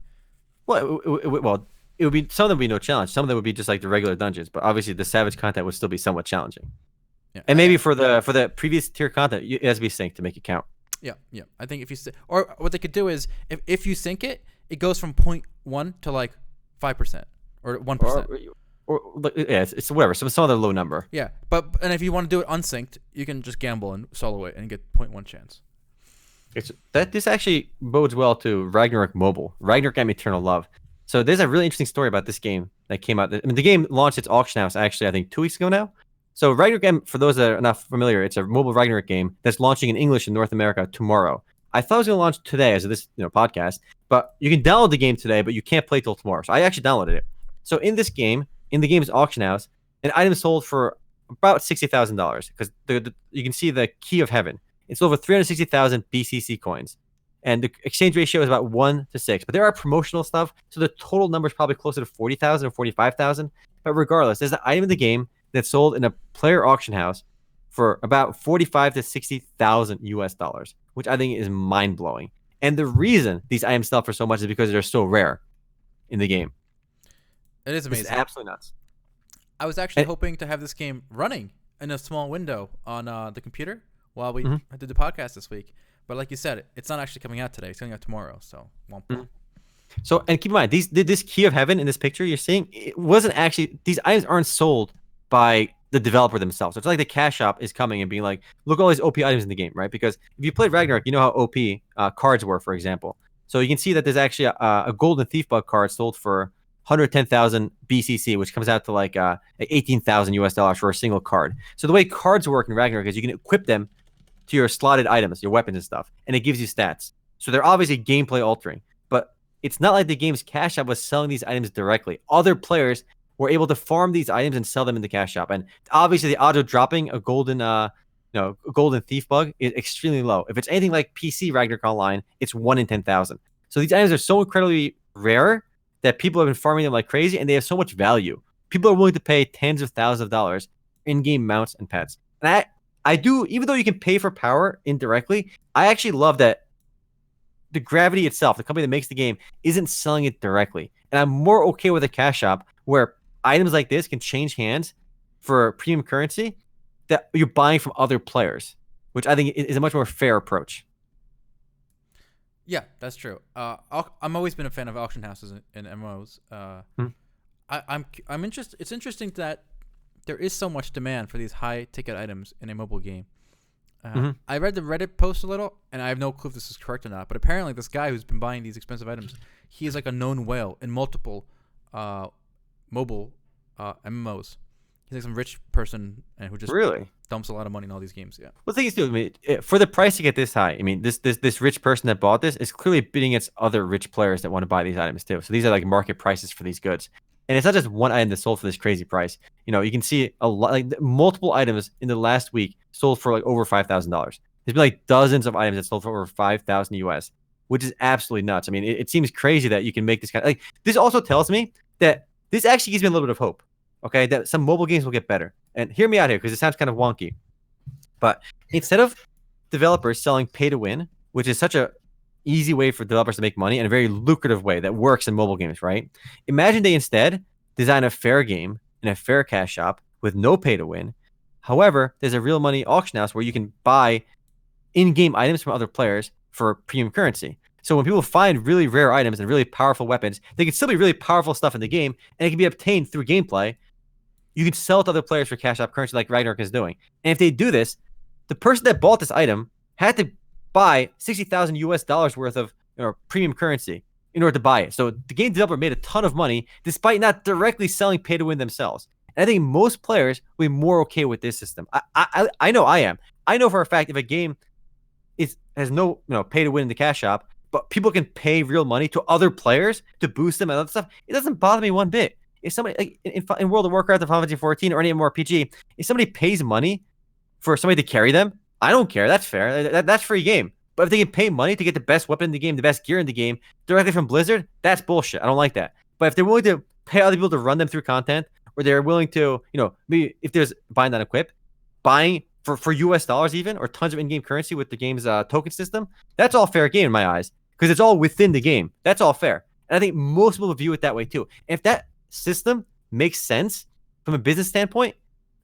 Well, it would be, some of them would be no challenge. Some of them would be just like the regular dungeons. But obviously, the Savage content would still be somewhat challenging. Yeah. And maybe for the previous tier content, it has to be synced to make it count. Yeah. I think if you or what they could do is if you sync it, it goes from 0.1 to like 5% or 1%. Or yeah, it's whatever. Some other low number. Yeah, and if you want to do it unsynced, you can just gamble and solo it and get 0.1 chance. This actually bodes well to Ragnarok Mobile, Ragnarok M Eternal Love. So there's a really interesting story about this game that came out. I mean, the game launched its auction house actually, I think 2 weeks ago now. So Ragnarok M, for those that are not familiar, it's a mobile Ragnarok game that's launching in English in North America tomorrow. I thought it was going to launch today as of this podcast, but you can download the game today, but you can't play till tomorrow. So I actually downloaded it. So in this game, in the game's auction house, an item sold for about $60,000 because you can see the Key of Heaven. It's over 360,000 BCC coins, and the exchange ratio is about 1 to 6. But there are promotional stuff, so the total number is probably closer to 40,000 or 45,000. But regardless, there's an item in the game that's sold in a player auction house for about 45 to 60,000 US dollars, which I think is mind blowing. And the reason these items sell for so much is because they're so rare in the game. It is This is amazing. absolutely nuts. I was actually hoping to have this game running in a small window on the computer while we did the podcast this week. But like you said, it's not actually coming out today. It's coming out tomorrow. So, So, and keep in mind, this key of heaven in this picture you're seeing, it wasn't actually, these items aren't sold by the developer themselves. So it's like the cash shop is coming and being like, look at all these OP items in the game, right? Because if you played Ragnarok, you know how OP cards were, for example. So you can see that there's actually a golden thief bug card sold for 110,000 BCC, which comes out to like 18,000 US dollars for a single card. So the way cards work in Ragnarok is you can equip them to your slotted items, your weapons and stuff, and it gives you stats. So they're obviously gameplay altering, but it's not like the game's cash shop was selling these items directly. Other players were able to farm these items and sell them in the cash shop, and obviously the odds of dropping a golden, a golden thief bug is extremely low. If it's anything like PC Ragnarok Online, it's 1 in 10,000. So these items are so incredibly rare that people have been farming them like crazy, and they have so much value. People are willing to pay tens of thousands of dollars in-game mounts and pets. And I do, even though you can pay for power indirectly, I actually love that the Gravity itself, the company that makes the game, isn't selling it directly. And I'm more okay with a cash shop where items like this can change hands for premium currency that you're buying from other players, which I think is a much more fair approach. Yeah, that's true. I'm always been a fan of auction houses in MMOs. I'm interested. It's interesting that there is so much demand for these high ticket items in a mobile game. I read the Reddit post a little, and I have no clue if this is correct or not. But apparently, this guy who's been buying these expensive items, he is like a known whale in multiple mobile MMOs. He's like some rich person and who just really dumps a lot of money in all these games. Yeah. Well, the thing is, too, I mean, for the price to get this high, I mean, this rich person that bought this is clearly bidding against other rich players that want to buy these items too. So these are like market prices for these goods, and it's not just one item that sold for this crazy price. You know, you can see a lot, like multiple items in the last week sold for like over $5,000. There's been like dozens of items that sold for over 5,000 US, which is absolutely nuts. I mean, it seems crazy that you can make this kind of, like, this also tells me that this actually gives me a little bit of hope. Okay, that some mobile games will get better. And hear me out here, because it sounds kind of wonky. But instead of developers selling pay to win, which is such a easy way for developers to make money and a very lucrative way that works in mobile games, right? Imagine they instead design a fair game in a fair cash shop with no pay to win. However, there's a real money auction house where you can buy in-game items from other players for premium currency. So when people find really rare items and really powerful weapons, they can still be really powerful stuff in the game, and it can be obtained through gameplay. You can sell it to other players for cash out currency like Ragnarok is doing. And if they do this, the person that bought this item had to buy 60,000 US dollars worth of premium currency in order to buy it. So the game developer made a ton of money despite not directly selling pay to win themselves. And I think most players will be more okay with this system. I know I am. I know for a fact if a game has no pay to win in the cash shop, but people can pay real money to other players to boost them and other stuff, it doesn't bother me one bit. If somebody like in World of Warcraft or Final Fantasy XIV or any MMORPG, if somebody pays money for somebody to carry them, I don't care. That's fair. That's free game. But if they can pay money to get the best weapon in the game, the best gear in the game directly from Blizzard, that's bullshit. I don't like that. But if they're willing to pay other people to run them through content, or they're willing to, maybe if there's buying on equip, buying for US dollars even, or tons of in-game currency with the game's token system, that's all fair game in my eyes because it's all within the game. That's all fair. And I think most people view it that way too. And if that system makes sense from a business standpoint,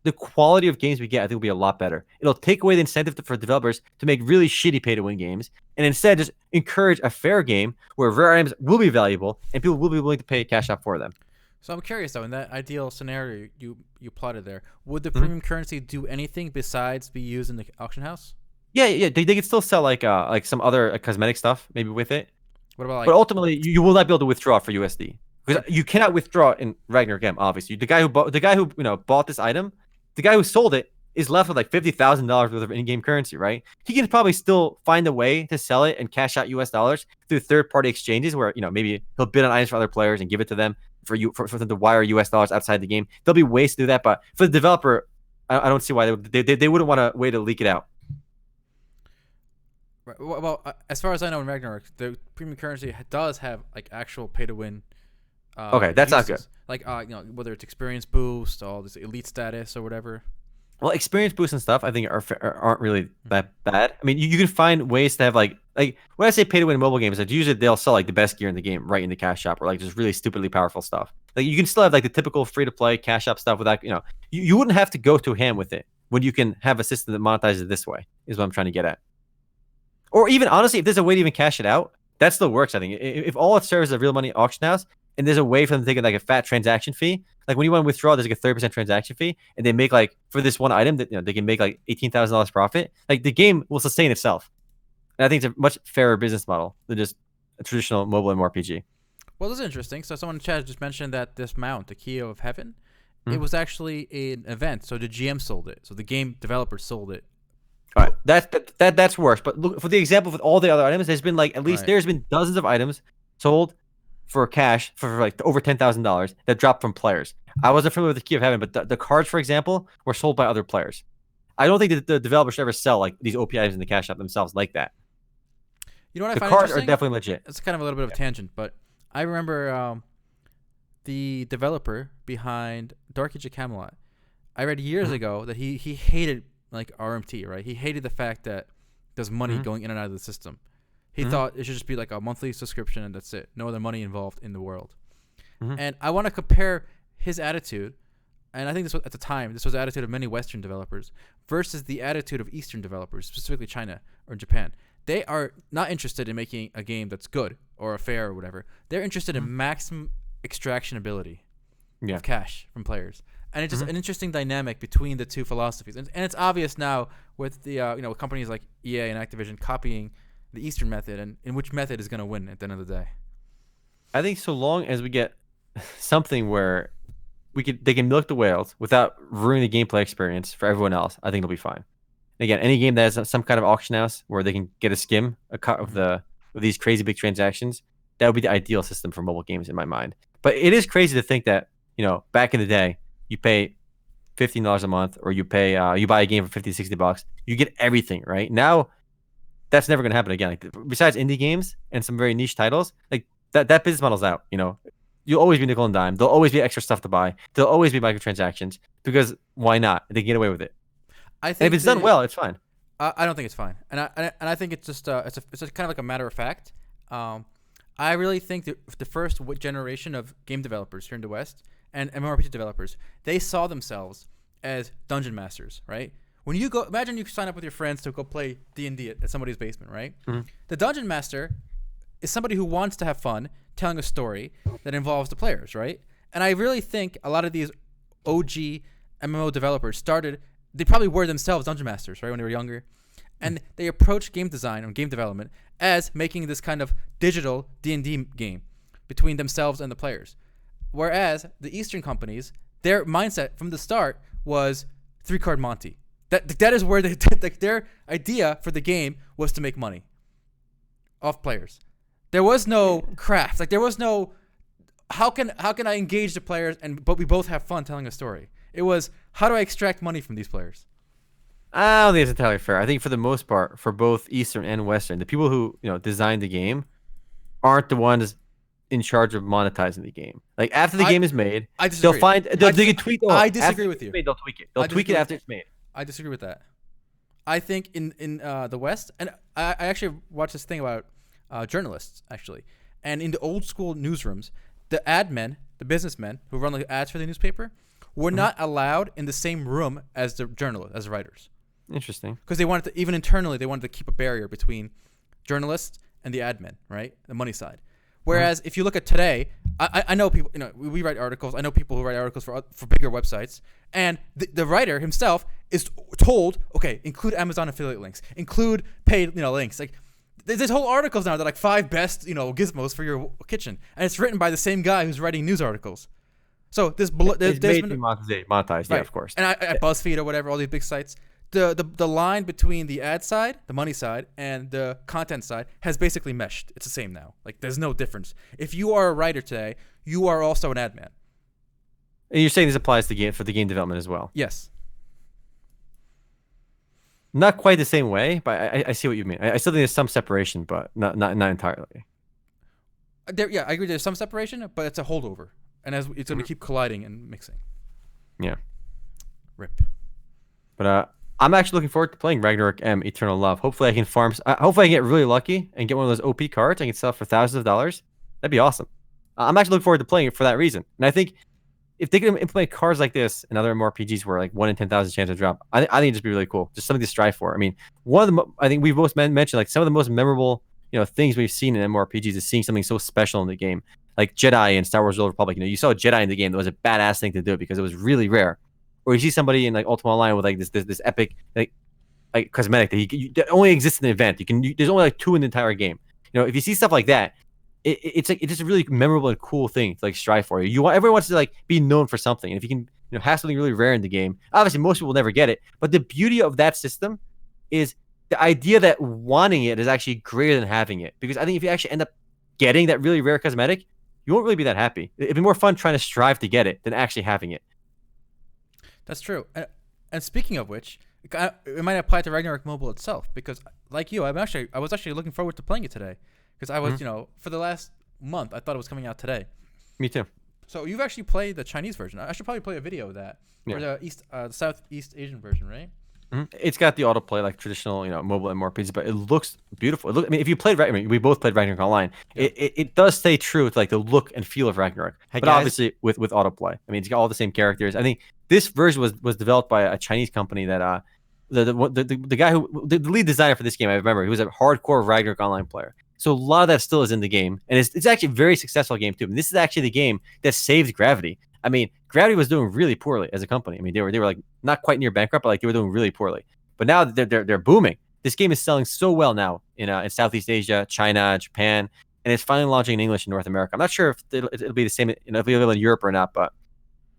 the quality of games we get, I think, will be a lot better. It'll take away the incentive for developers to make really shitty pay-to-win games, and instead just encourage a fair game where rare items will be valuable and people will be willing to pay cash out for them. So I'm curious though, in that ideal scenario you plotted there, would the premium currency do anything besides be used in the auction house? Yeah. They could still sell like some other cosmetic stuff maybe with it. What about but ultimately you will not be able to withdraw for USD. Because you cannot withdraw in Ragnarok M, obviously. The guy who bought this item, the guy who sold it is left with like $50,000 worth of in-game currency, right? He can probably still find a way to sell it and cash out US dollars through third-party exchanges where, maybe he'll bid on items for other players and give it to them for them to wire US dollars outside the game. There'll be ways to do that, but for the developer, I don't see why they wouldn't want a way to leak it out. Right. Well, as far as I know in Ragnarok, the premium currency does have like actual pay-to-win. Okay, that's uses. not good. Like whether it's experience boost, all this elite status or whatever. Well, experience boosts and stuff, I think aren't really that bad. I mean, you can find ways to have like when I say pay to win in mobile games, like usually they'll sell like the best gear in the game right in the cash shop, or like just really stupidly powerful stuff. Like you can still have like the typical free to play cash shop stuff without you wouldn't have to go to ham with it when you can have a system that monetizes it this way. Is what I'm trying to get at. Or even honestly, if there's a way to even cash it out, that still works. I think if all it serves is a real money auction house, and there's a way for them to take like a fat transaction fee, like when you want to withdraw, there's like a 30% transaction fee, and they make like for this one item that they can make like $18,000 profit. Like the game will sustain itself, and I think it's a much fairer business model than just a traditional mobile MMORPG. Well, this is interesting. So someone in chat just mentioned that this mount, the Key of Heaven, it Mhm. was actually an event. So the GM sold it. So the game developer sold it. All right, that's worse. But look for the example with all the other items. There's been like at least Right. there's been dozens of items sold for cash for like over $10,000 that dropped from players. I wasn't familiar with the Key of Heaven, but the cards, for example, were sold by other players. I don't think that the developers should ever sell like these OP items in the cash shop themselves like that. You know what I The find cards are interesting? definitely legit. It's kind of a little bit of a tangent, but I remember the developer behind Dark Age of Camelot. I read years ago that he hated like RMT, right? He hated the fact that there's money going in and out of the system. He thought it should just be like a monthly subscription and that's it. No other money involved in the world. And I want to compare his attitude, and I think this was at the time, this was the attitude of many Western developers versus the attitude of Eastern developers, specifically China or Japan. They are not interested in making a game that's good or fair or whatever. They're interested in maximum extraction ability Yeah. of cash from players. And it's just an interesting dynamic between the two philosophies. And it's obvious now with the with companies like EA and Activision copying the Eastern method, and in which method is going to win at the end of the day. I think so long as we get something where they can milk the whales without ruining the gameplay experience for everyone else, I think it'll be fine. Again, any game that has some kind of auction house where they can get a skim, a cut of these crazy big transactions, that would be the ideal system for mobile games in my mind. But it is crazy to think that back in the day, you pay $15 a month, or you buy a game for 50, $60, you get everything right now. That's never going to happen again. Like, besides indie games and some very niche titles, like that business model's out. You'll always be nickel and dime. There'll always be extra stuff to buy. There'll always be microtransactions because why not? They can get away with it. I And think if it's done well, it's fine. I don't think it's fine, and I think it's just it's a kind of like a matter of fact. I really think that the first generation of game developers here in the West and MMORPG developers, they saw themselves as dungeon masters, right? When you go, imagine you sign up with your friends to go play D&D at somebody's basement, right? The dungeon master is somebody who wants to have fun telling a story that involves the players, right? And I really think a lot of these OG MMO developers they probably were themselves dungeon masters, right, when they were younger. And they approached game design and game development as making this kind of digital D&D game between themselves and the players. Whereas the Eastern companies, their mindset from the start was 3-card Monty. That is where their idea for the game was to make money off players. There was no craft. Like there was no how can I engage the players but we both have fun telling a story. It was how do I extract money from these players? I don't think it's entirely fair. I think for the most part, for both Eastern and Western, the people who designed the game aren't the ones in charge of monetizing the game. Like after the game is made, I disagree. they'll find they can tweak. I disagree with you. They'll tweak it. They'll tweak it after it's made. I disagree with that. I think in the West, and I actually watched this thing about journalists actually, and in the old school newsrooms, the the businessmen who run the ads for the newspaper, were not allowed in the same room as the journalists, as the writers. Interesting. Because they wanted to, even internally, they wanted to keep a barrier between journalists and the admin, right? The money side. Whereas if you look at today, I know people, we write articles. I know people who write articles for bigger websites. And the writer himself is told, okay, include Amazon affiliate links, include paid, links. Like there's whole articles now that are like 5 best, gizmos for your kitchen. And it's written by the same guy who's writing news articles. So there's been monetized, right. Yeah, of course. And at BuzzFeed or whatever, all these big sites, the line between the ad side, the money side, and the content side has basically meshed. It's the same now. Like there's no difference. If you are a writer today, you are also an ad man. And you're saying this applies for the game development as well? Yes. Not quite the same way, but I see what you mean. I still think there's some separation, but not entirely. I agree. There's some separation, but it's a holdover, and as it's going to keep colliding and mixing. Yeah. Rip. But I'm actually looking forward to playing Ragnarok M Eternal Love. Hopefully I can farm. Hopefully I get really lucky and get one of those OP cards I can sell for thousands of dollars. That'd be awesome. I'm actually looking forward to playing it for that reason. And I think if they can implement cards like this in other MMORPGs where like 1 in 10,000 chance to drop, I think it'd just be really cool. Just something to strive for. I mean, one of the I think we've both mentioned like some of the most memorable things we've seen in MMORPGs is seeing something so special in the game, like Jedi in Star Wars: The Old Republic. You saw a Jedi in the game that was a badass thing to do because it was really rare. Or you see somebody in like Ultima Online with like this epic like cosmetic that only exists in the event. There's only like 2 in the entire game. If you see stuff like that, it's just a really memorable and cool thing to like strive for. Everyone wants to like be known for something, and if you can have something really rare in the game, obviously most people will never get it. But the beauty of that system is the idea that wanting it is actually greater than having it. Because I think if you actually end up getting that really rare cosmetic, you won't really be that happy. It'd be more fun trying to strive to get it than actually having it. That's true. And speaking of which, it might apply to Ragnarok Mobile itself, because like you, I was actually looking forward to playing it today, because I was for the last month I thought it was coming out today. Me too. So you've actually played the Chinese version. I should probably play a video of that, or the Southeast Asian version, right? It's got the autoplay like traditional, mobile MMORPGs, but it looks beautiful. I mean, if you played, we both played Ragnarok Online. Yeah. It does stay true to like the look and feel of Ragnarok, but obviously with autoplay. I mean, it's got all the same characters. I think this version was developed by a Chinese company that the guy the lead designer for this game, I remember, he was a hardcore Ragnarok Online player. So a lot of that still is in the game, and it's actually a very successful game too. And this is actually the game that saved Gravity. I mean, Gravity was doing really poorly as a company. I mean, they were like not quite near bankrupt, but like they were doing really poorly. But now they're booming. This game is selling so well now in Southeast Asia, China, Japan, and it's finally launching in English in North America. I'm not sure if it'll be the same, if it'll be available in Europe or not, but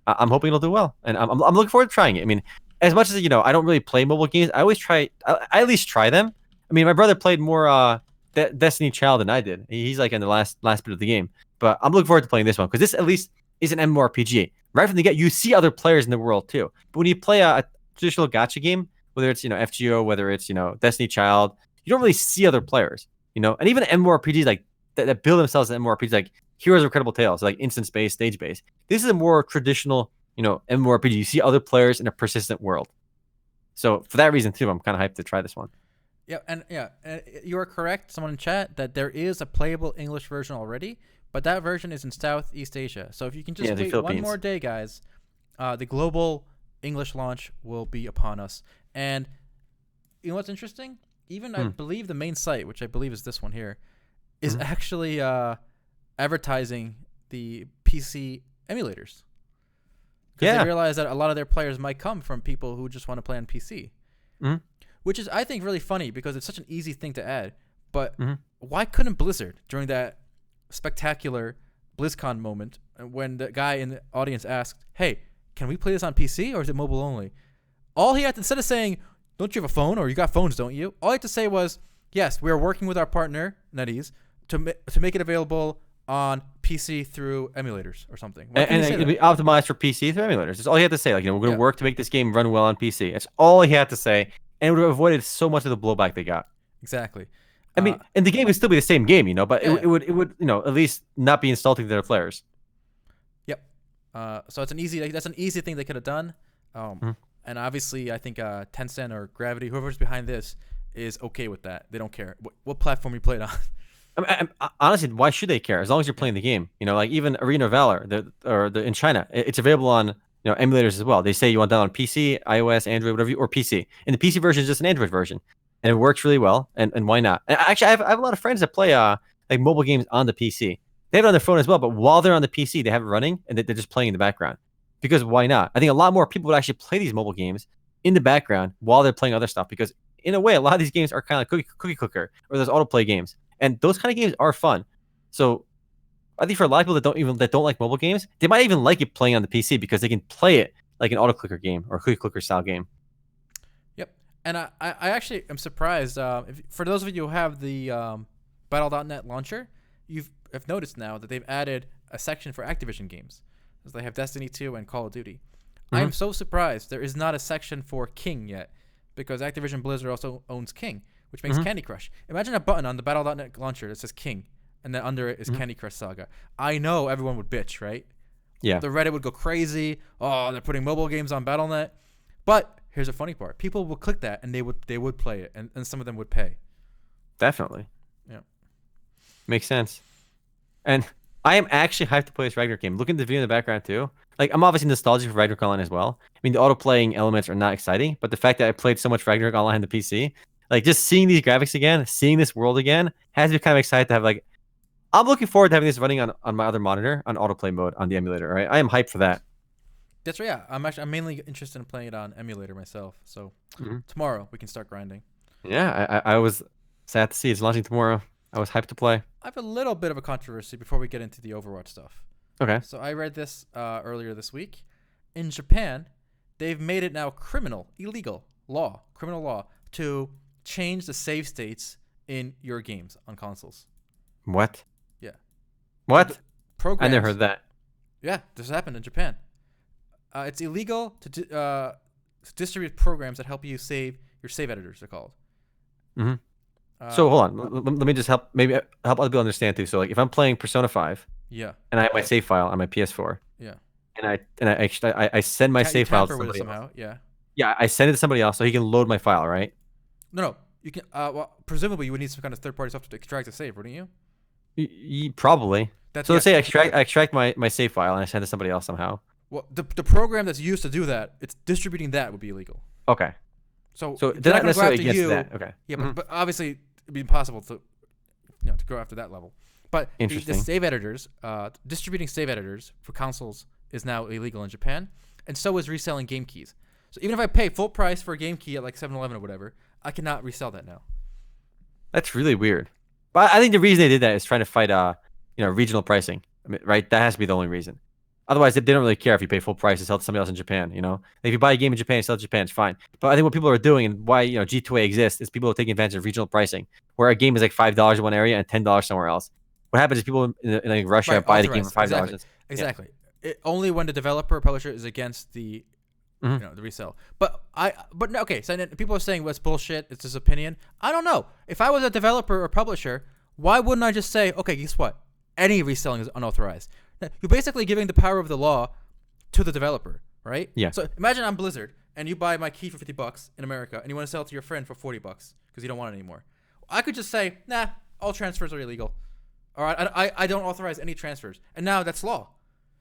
I'm hoping it'll do well, and I'm looking forward to trying it. I mean, as much as I don't really play mobile games, I at least try them. I mean, my brother played more Destiny Child than I did. He's like in the last bit of the game, but I'm looking forward to playing this one because this at least is an MMORPG. Right from the get, you see other players in the world too. But when you play a traditional gacha game, whether it's FGO, whether it's Destiny Child, you don't really see other players. And even MMORPGs like that build themselves as MMORPGs, like Heroes of Incredible Tales, like instance-based, stage-based. This is a more traditional MMORPG. You see other players in a persistent world. So for that reason too, I'm kind of hyped to try this one. Yeah, and you are correct, someone in chat, that there is a playable English version already, but that version is in Southeast Asia. So if you can just wait one more day, guys, the global English launch will be upon us. And you know what's interesting? Even I believe the main site, which I believe is this one here, is actually advertising the PC emulators. Because they realize that a lot of their players might come from people who just want to play on PC. Which is, I think, really funny because it's such an easy thing to add. But why couldn't Blizzard, during that spectacular BlizzCon moment, when the guy in the audience asked, hey, can we play this on PC or is it mobile only? All he had to, instead of saying, don't you have a phone, or you got phones, don't you? All he had to say was, yes, we're working with our partner, NetEase, to make it available on PC through emulators or something. And it'll be optimized for PC through emulators. That's all he had to say. Like, we're going to work to make this game run well on PC. That's all he had to say. And it would have avoided so much of the blowback they got. Exactly. I mean, and the game would still be the same game, but it would at least not be insulting to their players. Yep. So it's that's an easy thing they could have done. And obviously, I think Tencent or Gravity, whoever's behind this, is okay with that. They don't care what platform you play it on. I mean, honestly, why should they care? As long as you're playing the game, like even Arena of Valor, in China, it's available on emulators as well. They say you want that on PC, iOS, Android, whatever, or PC. And the PC version is just an Android version, and it works really well. And why not? And actually, I have a lot of friends that play like mobile games on the PC. They have it on their phone as well, but while they're on the PC, they have it running and they're just playing in the background. Because why not? I think a lot more people would actually play these mobile games in the background while they're playing other stuff. Because in a way, a lot of these games are kind of like cookie clicker or those autoplay games, and those kind of games are fun. So I think for a lot of people that don't like mobile games, they might even like it playing on the PC because they can play it like an auto clicker game or a cookie clicker style game. Yep, and I actually am surprised. For those of you who have the Battle.net launcher, have noticed now that they've added a section for Activision games. They have Destiny 2 and Call of Duty. I am so surprised there is not a section for King yet, because Activision Blizzard also owns King, which makes Candy Crush. Imagine a button on the Battle.net launcher that says King, and then under it is Candy Crush Saga. I know everyone would bitch, right? Yeah. The Reddit would go crazy. Oh, they're putting mobile games on Battle.net. But here's the funny part: people will click that and they would play it, and some of them would pay. Definitely. Yeah. Makes sense. And I am actually hyped to play this Ragnarok game. Looking at the video in the background too. Like, I'm obviously nostalgic for Ragnarok Online as well. I mean, the auto-playing elements are not exciting, but the fact that I played so much Ragnarok Online on the PC, like, just seeing these graphics again, seeing this world again, has me kind of excited to have, like, I'm looking forward to having this running on my other monitor on autoplay mode on the emulator, right? I am hyped for that. That's right. Yeah, I'm mainly interested in playing it on emulator myself. So tomorrow we can start grinding. Yeah, I was sad to see it's launching tomorrow. I was hyped to play. I have a little bit of a controversy before we get into the Overwatch stuff. Okay. So I read this earlier this week. In Japan, they've made it now criminal law to change the save states in your games on consoles. What? Yeah. What? Programs, I never heard that. Yeah, this happened in Japan. It's illegal to distribute programs that help you save your save editors. They're called. Mm-hmm. So hold on, let me just help other people understand too. So like, if I'm playing Persona 5, yeah, and I have my save file on my PS4, yeah, and I send my save file to somebody somehow, else. yeah. Yeah, I send it to somebody else so he can load my file, right? No, you can. Well, presumably you would need some kind of third-party software to extract the save, wouldn't you? Probably. That's, so let's say I extract my save file and I send it to somebody else somehow. Well, the program that's used to do that, it's distributing that would be illegal. Okay. So they're not necessarily go after against you. that. Okay. Yeah, but obviously it'd be impossible to go after that level. But the save editors, distributing save editors for consoles is now illegal in Japan, and so is reselling game keys. So even if I pay full price for a game key at like 7-Eleven or whatever, I cannot resell that now. That's really weird. But I think the reason they did that is trying to fight regional pricing. I mean, right? That has to be the only reason. Otherwise, they don't really care if you pay full price to sell to somebody else in Japan. If you buy a game in Japan and sell it in Japan, it's fine. But I think what people are doing and why G2A exists is people are taking advantage of regional pricing, where a game is like $5 in one area and $10 somewhere else. What happens is people in like Russia buy the game for $5. Exactly. Only when the developer or publisher is against the the resale. But okay. So then people are saying, "Well, it's bullshit. It's his opinion." I don't know. If I was a developer or publisher, why wouldn't I just say, "Okay, guess what? Any reselling is unauthorized." You're basically giving the power of the law to the developer, right? Yeah. So imagine I'm Blizzard and you buy my key for $50 in America and you want to sell it to your friend for $40 because you don't want it anymore. I could just say, nah, all transfers are illegal. All right, I don't authorize any transfers. And now that's law.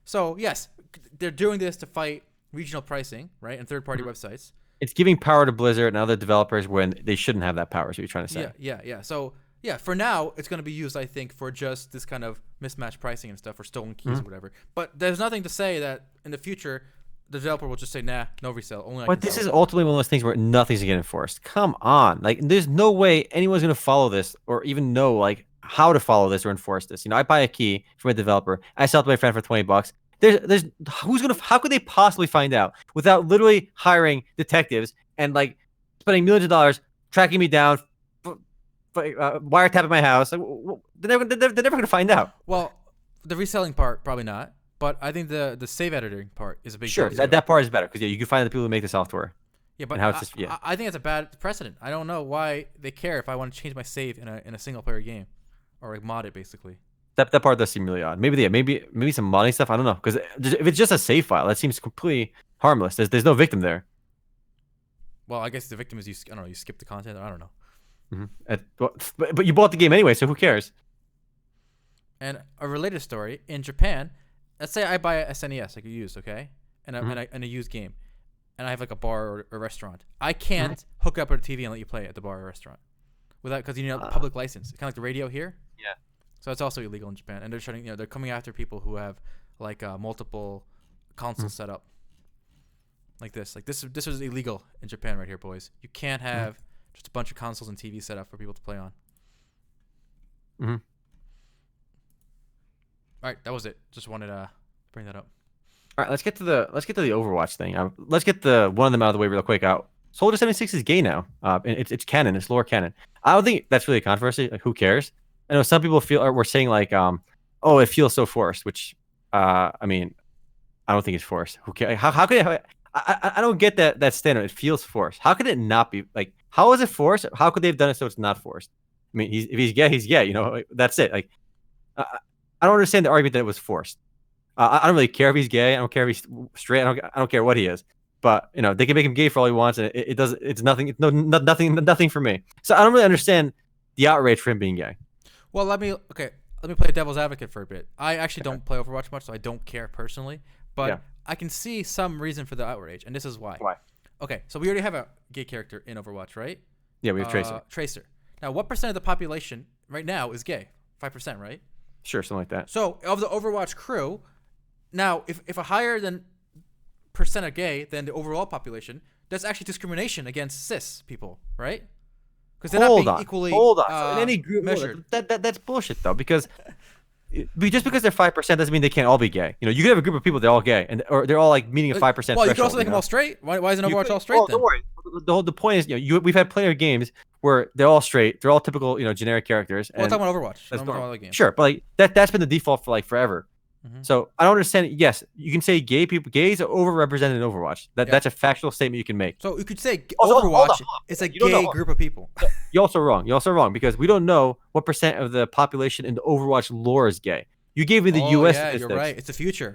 So yes, they're doing this to fight regional pricing, right? And third-party websites. It's giving power to Blizzard and other developers when they shouldn't have that power, is what you're trying to say. Yeah. So yeah, for now, it's going to be used, I think, for just this kind of mismatched pricing and stuff, or stolen keys or whatever. But there's nothing to say that in the future, the developer will just say, nah, no resale. Only. But this is ultimately one of those things where nothing's going to get enforced. Come on. Like, there's no way anyone's going to follow this or even know, like, how to follow this or enforce this. I buy a key from a developer. I sell it to my friend for $20. How could they possibly find out without literally hiring detectives and, like, spending millions of dollars tracking me down, wiretapping my house? They're never going to find out. Well, the reselling part, probably not. But I think the save editing part is a big Sure, that part is better because you can find the people who make the software. Yeah, but I think it's a bad precedent. I don't know why they care if I want to change my save in a single player game, or like mod it basically. That part does seem really odd. Maybe some modding stuff. I don't know, because if it's just a save file, that seems completely harmless. There's no victim there. Well, I guess the victim is you skip the content. I don't know. But you bought the game anyway, so who cares? And a related story in Japan, let's say I buy a SNES, like a used, okay, and a used game, and I have like a bar or a restaurant. I can't hook up a TV and let you play it at the bar or restaurant without, because you need a public license, kind of like the radio here. Yeah. So it's also illegal in Japan, and they're coming after people who have like multiple consoles set up. Like this is illegal in Japan right here, boys. You can't have just a bunch of consoles and TVs set up for people to play on. All right, that was it. Just wanted to bring that up. All right, let's get to the Overwatch thing. Let's get the one of them out of the way real quick. Soldier 76 is gay now. And it's canon. It's lore canon. I don't think that's really a controversy. Like, who cares? I know some people were saying like, oh, it feels so forced. Which, I mean, I don't think it's forced. Who cares? How could it? I don't get that standard. It feels forced. How could it not be? Like, how is it forced? How could they have done it so it's not forced? I mean, if he's gay, he's gay. That's it. Like, I don't understand the argument that it was forced. I don't really care if he's gay. I don't care if he's straight. I don't care what he is. But they can make him gay for all he wants, and it does. It's nothing. It's nothing for me. So I don't really understand the outrage for him being gay. Well, let me play devil's advocate for a bit. I actually don't play Overwatch much, so I don't care personally. But I can see some reason for the outrage, and this is why. Why? Okay, so we already have a gay character in Overwatch, right? Yeah, we have Tracer. Tracer. Now, what percent of the population right now is gay? 5%, right? Sure, something like that. So of the Overwatch crew, now if a higher than percent are gay than the overall population, that's actually discrimination against cis people, right? Because they're not being equally hold on. So in any group measured. That's bullshit though, because just because they're 5% doesn't mean they can't all be gay. You could have a group of people they're all gay, or they're all like meeting a 5%. Well, you can also make them all straight. Why isn't Overwatch all straight then? Don't worry. The point is, we've had player games where they're all straight, they're all typical, generic characters. Well, I'm talking about Overwatch. That's normal. Other games. Sure, but like that's been the default for like forever. Mm-hmm. So I don't understand. Yes, you can say gays are overrepresented in Overwatch. That's a factual statement you can make. So you could say Overwatch is a gay group of people. You're also wrong because we don't know what percent of the population in the Overwatch lore is gay. You gave me the U.S. Yeah, statistics. you're right. It's the future.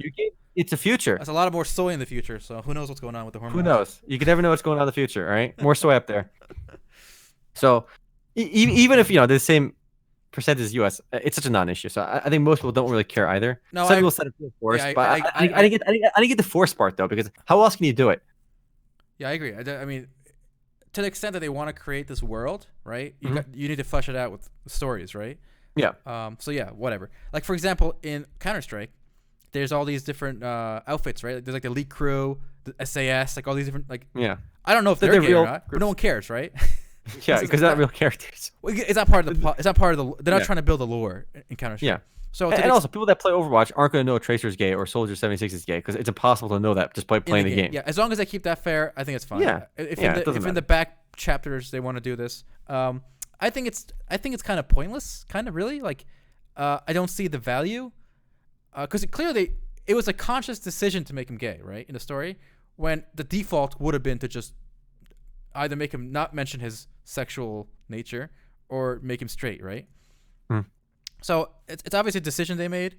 It's the future. There's a lot of more soy in the future, so who knows what's going on with the hormones? Who knows? You can never know what's going on in the future. All right, more soy up there. So even if the same percentage as U.S., it's such a non-issue. So I think most people don't really care either. No, some people said it's forced, but I didn't get the force part though, because how else can you do it? Yeah, I agree. I mean, to the extent that they want to create this world, right? You need to flesh it out with stories, right? Yeah. So yeah, whatever. Like for example, in Counter-Strike, there's all these different outfits, right? Like, there's like the Elite Crew, the SAS, like all these different like. Yeah. I don't know if they're gay or not, but no one cares, right? Yeah, because they're not real characters. Well, it's not part of the. It's not part of the. They're not trying to build a lore in Counter-Strike. Yeah. So and also, people that play Overwatch aren't going to know Tracer's gay or Soldier 76 is gay, because it's impossible to know that just by playing the game. Yeah, as long as they keep that fair, I think it's fine. Yeah. If in the back chapters they want to do this, I think it's kind of pointless. Kind of really like, I don't see the value, because clearly it was a conscious decision to make him gay, right, in the story, when the default would have been to just either make him not mention his sexual nature or make him straight, right? So it's obviously a decision they made.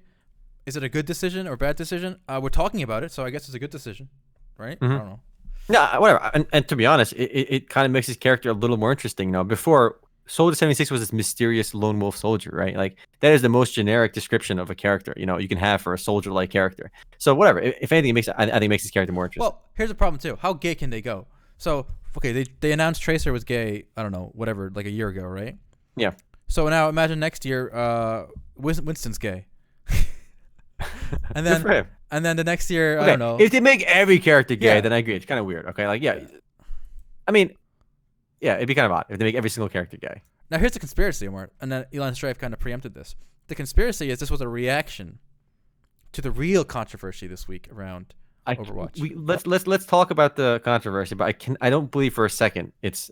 Is it a good decision or bad decision? We're talking about it, so I guess it's a good decision, right? I don't know. Yeah, whatever. And to be honest, it kind of makes his character a little more interesting. Before, Soldier 76 was this mysterious lone wolf soldier, right? Like, that is the most generic description of a character, you can have for a soldier-like character. So whatever. If anything, I think it makes his character more interesting. Well, here's the problem too. How gay can they go? So, okay, they announced Tracer was gay, I don't know, whatever, like a year ago, right? Yeah. So now imagine next year, Winston's gay. and then the next year, I don't know. If they make every character gay, then I agree. It's kind of weird. Okay, like I mean, it'd be kind of odd if they make every single character gay. Now here's the conspiracy, Omar, and then Elon Strife kind of preempted this. The conspiracy is this was a reaction to the real controversy this week around Overwatch. Let's talk about the controversy, but I don't believe for a second it's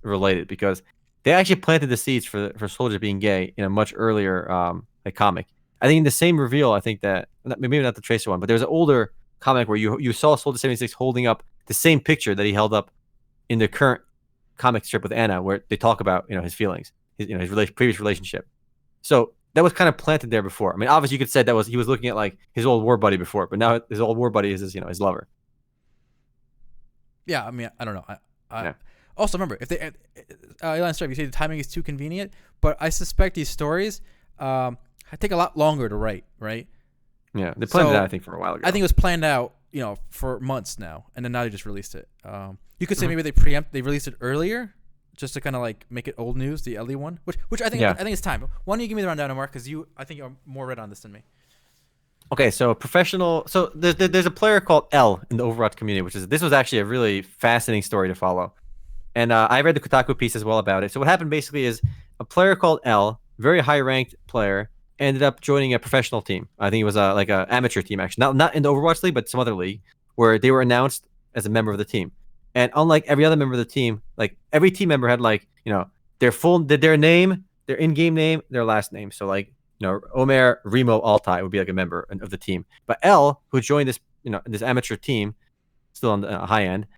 related, because they actually planted the seeds for Soldier being gay in a much earlier comic. I think in the same reveal, I think that maybe not the Tracer one, but there was an older comic where you saw Soldier 76 holding up the same picture that he held up in the current comic strip with Anna, where they talk about his feelings, his previous relationship. So that was kind of planted there before. I mean, obviously you could say he was looking at like his old war buddy before, but now his old war buddy is his lover. Yeah, I mean, I don't know. Also, remember, if they Elon Strife, you say the timing is too convenient, but I suspect these stories take a lot longer to write, right? Yeah, they planned it out, I think, for a while ago. I think it was planned out, for months now, and then now they just released it. You could say maybe they released it earlier, just to kind of like make it old news, the Ellie one, which I think it's time. Why don't you give me the rundown, Mark? Because I think you're more read on this than me. Okay, so professional. So there's a player called L in the Overwatch community, this was actually a really fascinating story to follow. And I read the Kotaku piece as well about it. So what happened basically is a player called L, very high-ranked player, ended up joining a professional team. I think it was like an amateur team, actually. Not in the Overwatch League, but some other league, where they were announced as a member of the team. And unlike every other member of the team, like every team member had their name, their in-game name, their last name. So like, Omer Remo Altai would be like a member of the team. But L, who joined this, this amateur team, still on the high end,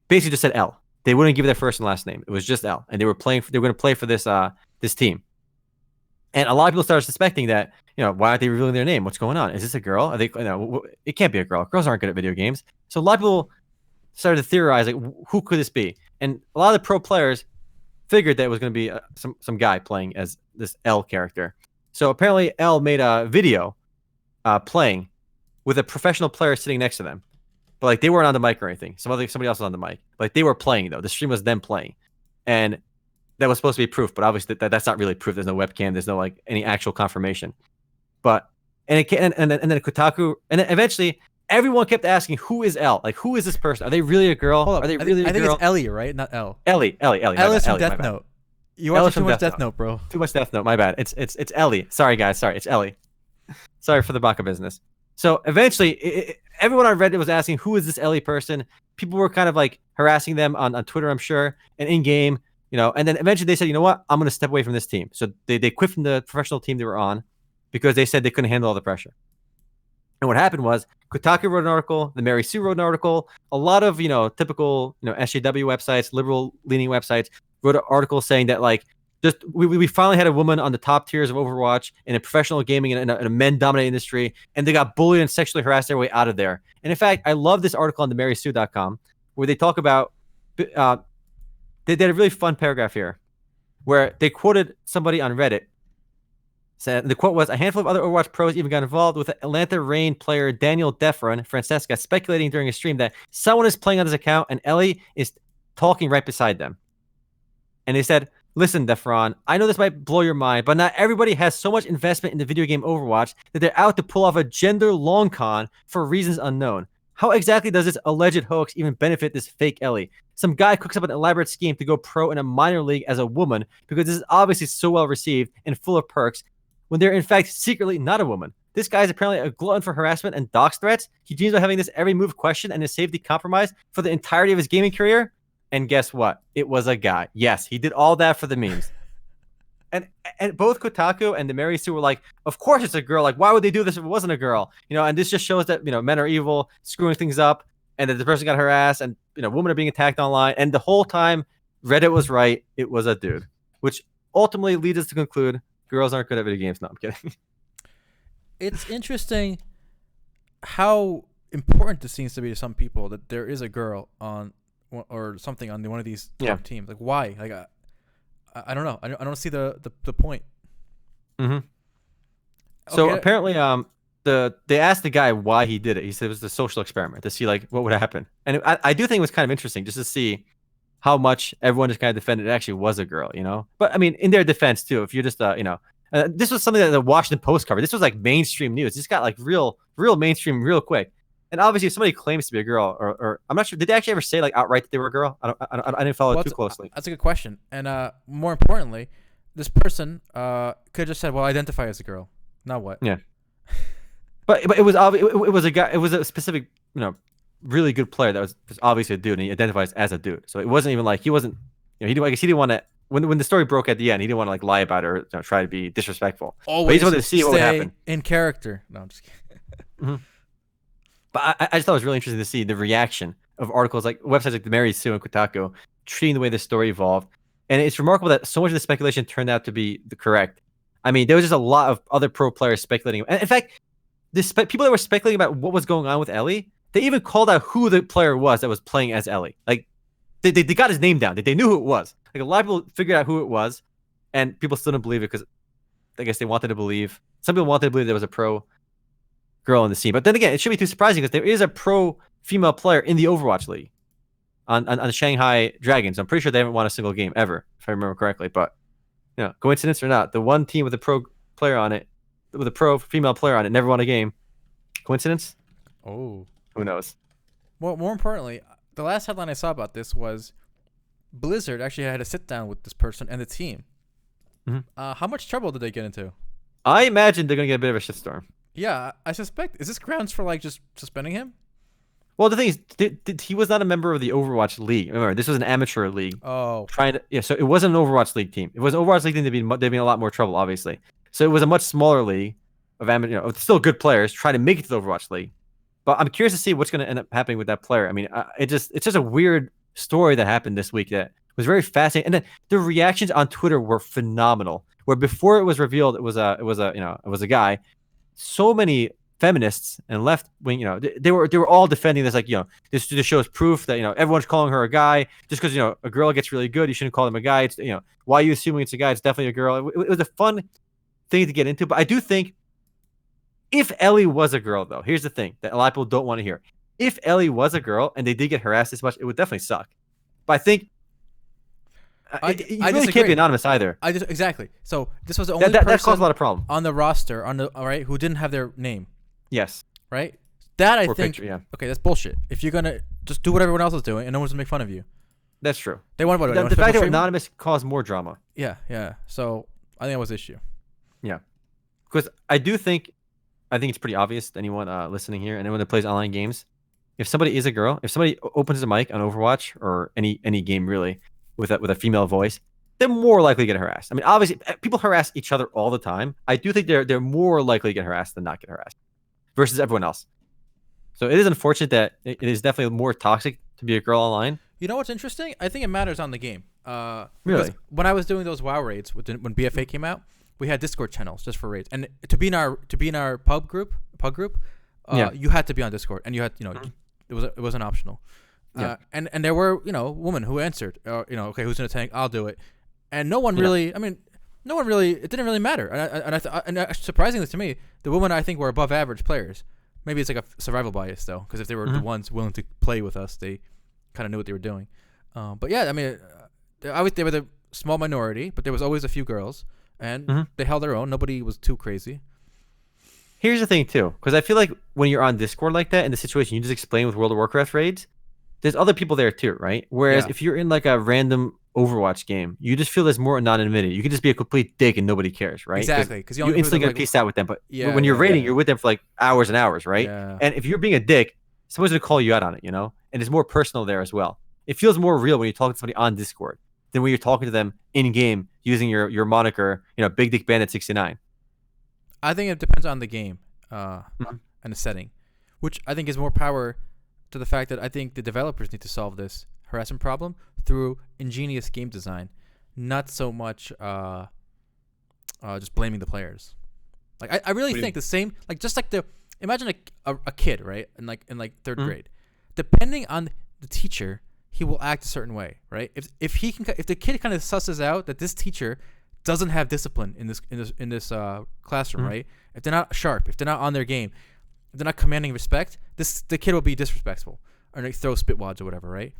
basically just said L. They wouldn't give their first and last name. It was just L, and they were going to play for this team. And a lot of people started suspecting that, why aren't they revealing their name? What's going on? Is this a girl? Are they? It can't be a girl. Girls aren't good at video games. So a lot of people started to theorize like who could this be, and a lot of the pro players figured that it was going to be some guy playing as this L character. So apparently L made a video playing with a professional player sitting next to them, but like they weren't on the mic or anything. Somebody else was on the mic. Like they were playing though. The stream was them playing, and that was supposed to be proof. But obviously that's not really proof. There's no webcam. There's no like any actual confirmation. But and then Kotaku, and then eventually everyone kept asking, who is L? Like who is this person? Are they really a girl? Hold up. Are they really a girl? I think it's Ellie, right? Not L. Ellie. L is from Death Note. You watch too much Death Note, bro. Too much Death Note. My bad. It's Ellie. Sorry guys. Sorry, it's Ellie. Sorry for the baka business. So eventually, everyone on Reddit was asking, who is this Ellie person? People were kind of like harassing them on Twitter, I'm sure, and in game, and then eventually they said, you know what? I'm going to step away from this team. So they quit from the professional team they were on because they said they couldn't handle all the pressure. And what happened was Kotaku wrote an article, the Mary Sue wrote an article, a lot of, typical, SJW websites, liberal leaning websites wrote an article saying that like, just we finally had a woman on the top tiers of Overwatch in a professional gaming in a men-dominated industry, and they got bullied and sexually harassed their way out of there. And in fact, I love this article on themarysue.com where they talk about they did a really fun paragraph here where they quoted somebody on Reddit. Said the quote was, "A handful of other Overwatch pros even got involved with Atlanta Reign player Daniel Defron Francesca speculating during a stream that someone is playing on his account and Ellie is talking right beside them." And they said, "Listen, Defron, I know this might blow your mind, but not everybody has so much investment in the video game Overwatch that they're out to pull off a gender long con for reasons unknown. How exactly does this alleged hoax even benefit this fake Ellie? Some guy cooks up an elaborate scheme to go pro in a minor league as a woman because this is obviously so well received and full of perks when they're in fact secretly not a woman. This guy is apparently a glutton for harassment and dox threats. He dreams of having this every move questioned and his safety compromised for the entirety of his gaming career. And guess what? It was a guy. Yes, he did all that for the memes." And both Kotaku and the Mary Sue were like, of course it's a girl. Like, why would they do this if it wasn't a girl? And this just shows that, men are evil, screwing things up, and that the person got harassed, and, women are being attacked online. And the whole time, Reddit was right. It was a dude, which ultimately leads us to conclude girls aren't good at video games. No, I'm kidding. It's interesting how important this seems to be to some people that there is a girl on or something on one of these top teams. Like, why? Like, I don't know. I don't see the point. Mm-hmm. So apparently, they asked the guy why he did it. He said it was a social experiment to see like what would happen. And I do think it was kind of interesting just to see how much everyone just kind of defended it actually was a girl, But I mean, in their defense too, if you're just this was something that the Washington Post covered. This was like mainstream news. This got like real mainstream real quick. And obviously, if somebody claims to be a girl, or I'm not sure, did they actually ever say like outright that they were a girl? I didn't follow it too closely. That's a good question. And more importantly, this person could have just said, "Well, identify as a girl." Now what? Yeah. But it was obvious. It was a guy. It was a specific, really good player that was obviously a dude, and he identifies as a dude. So it wasn't even like he wasn't. I guess he didn't want to. When the story broke at the end, he didn't want to like lie about it or try to be disrespectful. Always but he just wanted to see what would happen in character. No, I'm just kidding. Mm-hmm. But I just thought it was really interesting to see the reaction of articles like websites like the Mary Sue and Kotaku treating the way this story evolved. And it's remarkable that so much of the speculation turned out to be the correct. I mean, there was just a lot of other pro players speculating. And in fact, people that were speculating about what was going on with Ellie, they even called out who the player was that was playing as Ellie. Like, they got his name down. They knew who it was. Like, a lot of people figured out who it was, and people still didn't believe it because I guess they wanted to believe. Some people wanted to believe there was a pro girl in the scene. But then again, it shouldn't be too surprising because there is a pro female player in the Overwatch League on the Shanghai Dragons. I'm pretty sure they haven't won a single game ever, if I remember correctly. But coincidence or not, the one team with a pro player on it, with a pro female player on it, never won a game. Coincidence? Oh, who knows? Well, more importantly, the last headline I saw about this was Blizzard actually had a sit down with this person and the team. Mm-hmm. How much trouble did they get into? I imagine they're gonna get a bit of a shitstorm. Yeah, I suspect. Is this grounds for like just suspending him? Well, the thing is, he was not a member of the Overwatch League. Remember, this was an amateur league. Oh, so it wasn't an Overwatch League team. It was an Overwatch League team. They'd be in a lot more trouble, obviously. So it was a much smaller league of amateur, still good players trying to make it to the Overwatch League. But I'm curious to see what's going to end up happening with that player. I mean, it's just a weird story that happened this week that was very fascinating. And then the reactions on Twitter were phenomenal. Where before it was revealed it was a guy, so many feminists and left wing, they were all defending this, like, this shows proof that, everyone's calling her a guy just because, a girl gets really good. You shouldn't call them a guy. It's, why are you assuming it's a guy? It's definitely a girl. It was a fun thing to get into. But I do think if Ellie was a girl, though, here's the thing that a lot of people don't want to hear. If Ellie was a girl and they did get harassed this much, it would definitely suck. But I think I you really disagree. can't be anonymous either. Exactly. So this was the only That person caused a lot of problem on the roster all right, who didn't have their name. Yes. Right? That I Or think. picture, yeah. Okay, that's bullshit. If you're gonna just do what everyone else is doing and no one's gonna make fun of you. That's true. They want what? The fact that anonymous caused more drama. Yeah. So I think that was the issue. Yeah. Because I think it's pretty obvious to anyone listening here and anyone that plays online games. If somebody is a girl, if somebody opens a mic on Overwatch or any game really with a female voice, they're more likely to get harassed. I mean, obviously, people harass each other all the time. I do think they're more likely to get harassed than not get harassed versus everyone else. So it is unfortunate that it is definitely more toxic to be a girl online. You know what's interesting? I think it matters on the game. Really? When I was doing those WoW raids when BFA came out, we had Discord channels just for raids, and to be in our pub group, you had to be on Discord, and you had it wasn't optional. Yeah. And there were women who answered, okay, who's in a tank? I'll do it. And no one really, it didn't really matter. And surprisingly to me, the women I think were above average players. Maybe it's like a survival bias though, because if they were the ones willing to play with us, they kind of knew what they were doing. But yeah, I mean, they were the small minority, but there was always a few girls, and they held their own. Nobody was too crazy. Here's the thing too, because I feel like when you're on Discord like that in the situation you just explained with World of Warcraft raids, there's other people there too, right? Whereas if you're in like a random Overwatch game, you just feel there's more anonymity. You can just be a complete dick and nobody cares, right? Exactly, because you instantly get peaced out with them. But when you're raiding, you're with them for like hours and hours, right? Yeah. And if you're being a dick, someone's gonna call you out on it, And it's more personal there as well. It feels more real when you're talking to somebody on Discord than when you're talking to them in game using your moniker, Big Dick Bandit 69. I think it depends on the game and the setting, which I think is more power to the fact that I think the developers need to solve this harassment problem through ingenious game design, not so much just blaming the players. Like I really think the same, like just like imagine a kid, right? In third grade, depending on the teacher, he will act a certain way, right? If the kid kind of susses out that this teacher doesn't have discipline in this classroom, right? If they're not sharp, if they're not on their game, if they're not commanding respect, the kid will be disrespectful or like throw spitwads or whatever, right?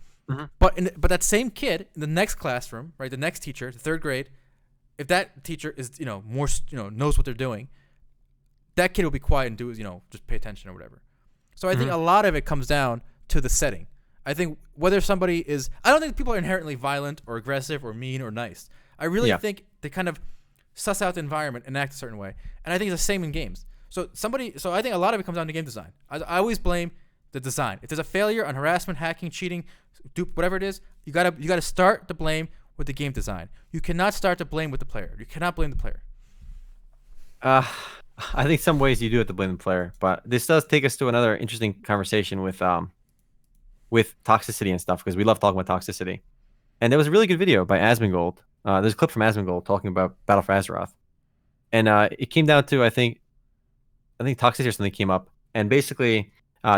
But that same kid in the next classroom, right? The next teacher, the third grade, if that teacher is more knows what they're doing, that kid will be quiet and do just pay attention or whatever. So I think a lot of it comes down to the setting. I think whether somebody is, I don't think people are inherently violent or aggressive or mean or nice. I really think they kind of suss out the environment and act a certain way. And I think it's the same in games. So I think a lot of it comes down to game design. I always blame the design. If there's a failure on harassment, hacking, cheating, whatever it is, you gotta start the blame with the game design. You cannot start the blame with the player. You cannot blame the player. I think some ways you do have to blame the player, but this does take us to another interesting conversation with toxicity and stuff, because we love talking about toxicity. And there was a really good video by Asmongold. There's a clip from Asmongold talking about Battle for Azeroth, and it came down to I think toxicity or something came up, and basically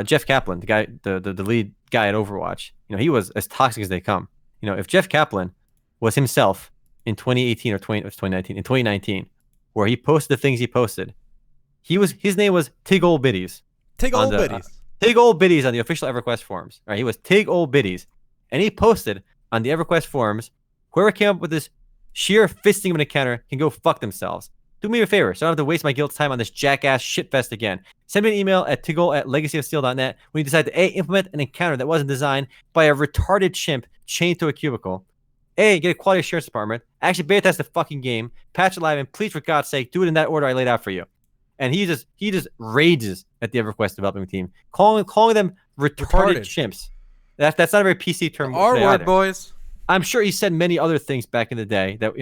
Jeff Kaplan, the guy, the lead guy at Overwatch, he was as toxic as they come. If Jeff Kaplan was himself in 2018 or 2019, where he posted the things he posted, his name was Tig Old Biddies. Tig Old Biddies. Tig Old Biddies on the official EverQuest forums. Right, he was Tig Old Biddies, and he posted on the EverQuest forums, whoever came up with this sheer fisting of an encounter can go fuck themselves. Do me a favor, so I don't have to waste my guild's time on this jackass shitfest again. Send me an email at tiggle@legacyofsteel.net when you decide to implement an encounter that wasn't designed by a retarded chimp chained to a cubicle. Get a quality assurance department. Actually, beta test the fucking game. Patch it live, and please, for God's sake, do it in that order I laid out for you. And he just rages at the EverQuest developing team, calling them retarded chimps. That's not a very PC term. R-word, boys. I'm sure he said many other things back in the day that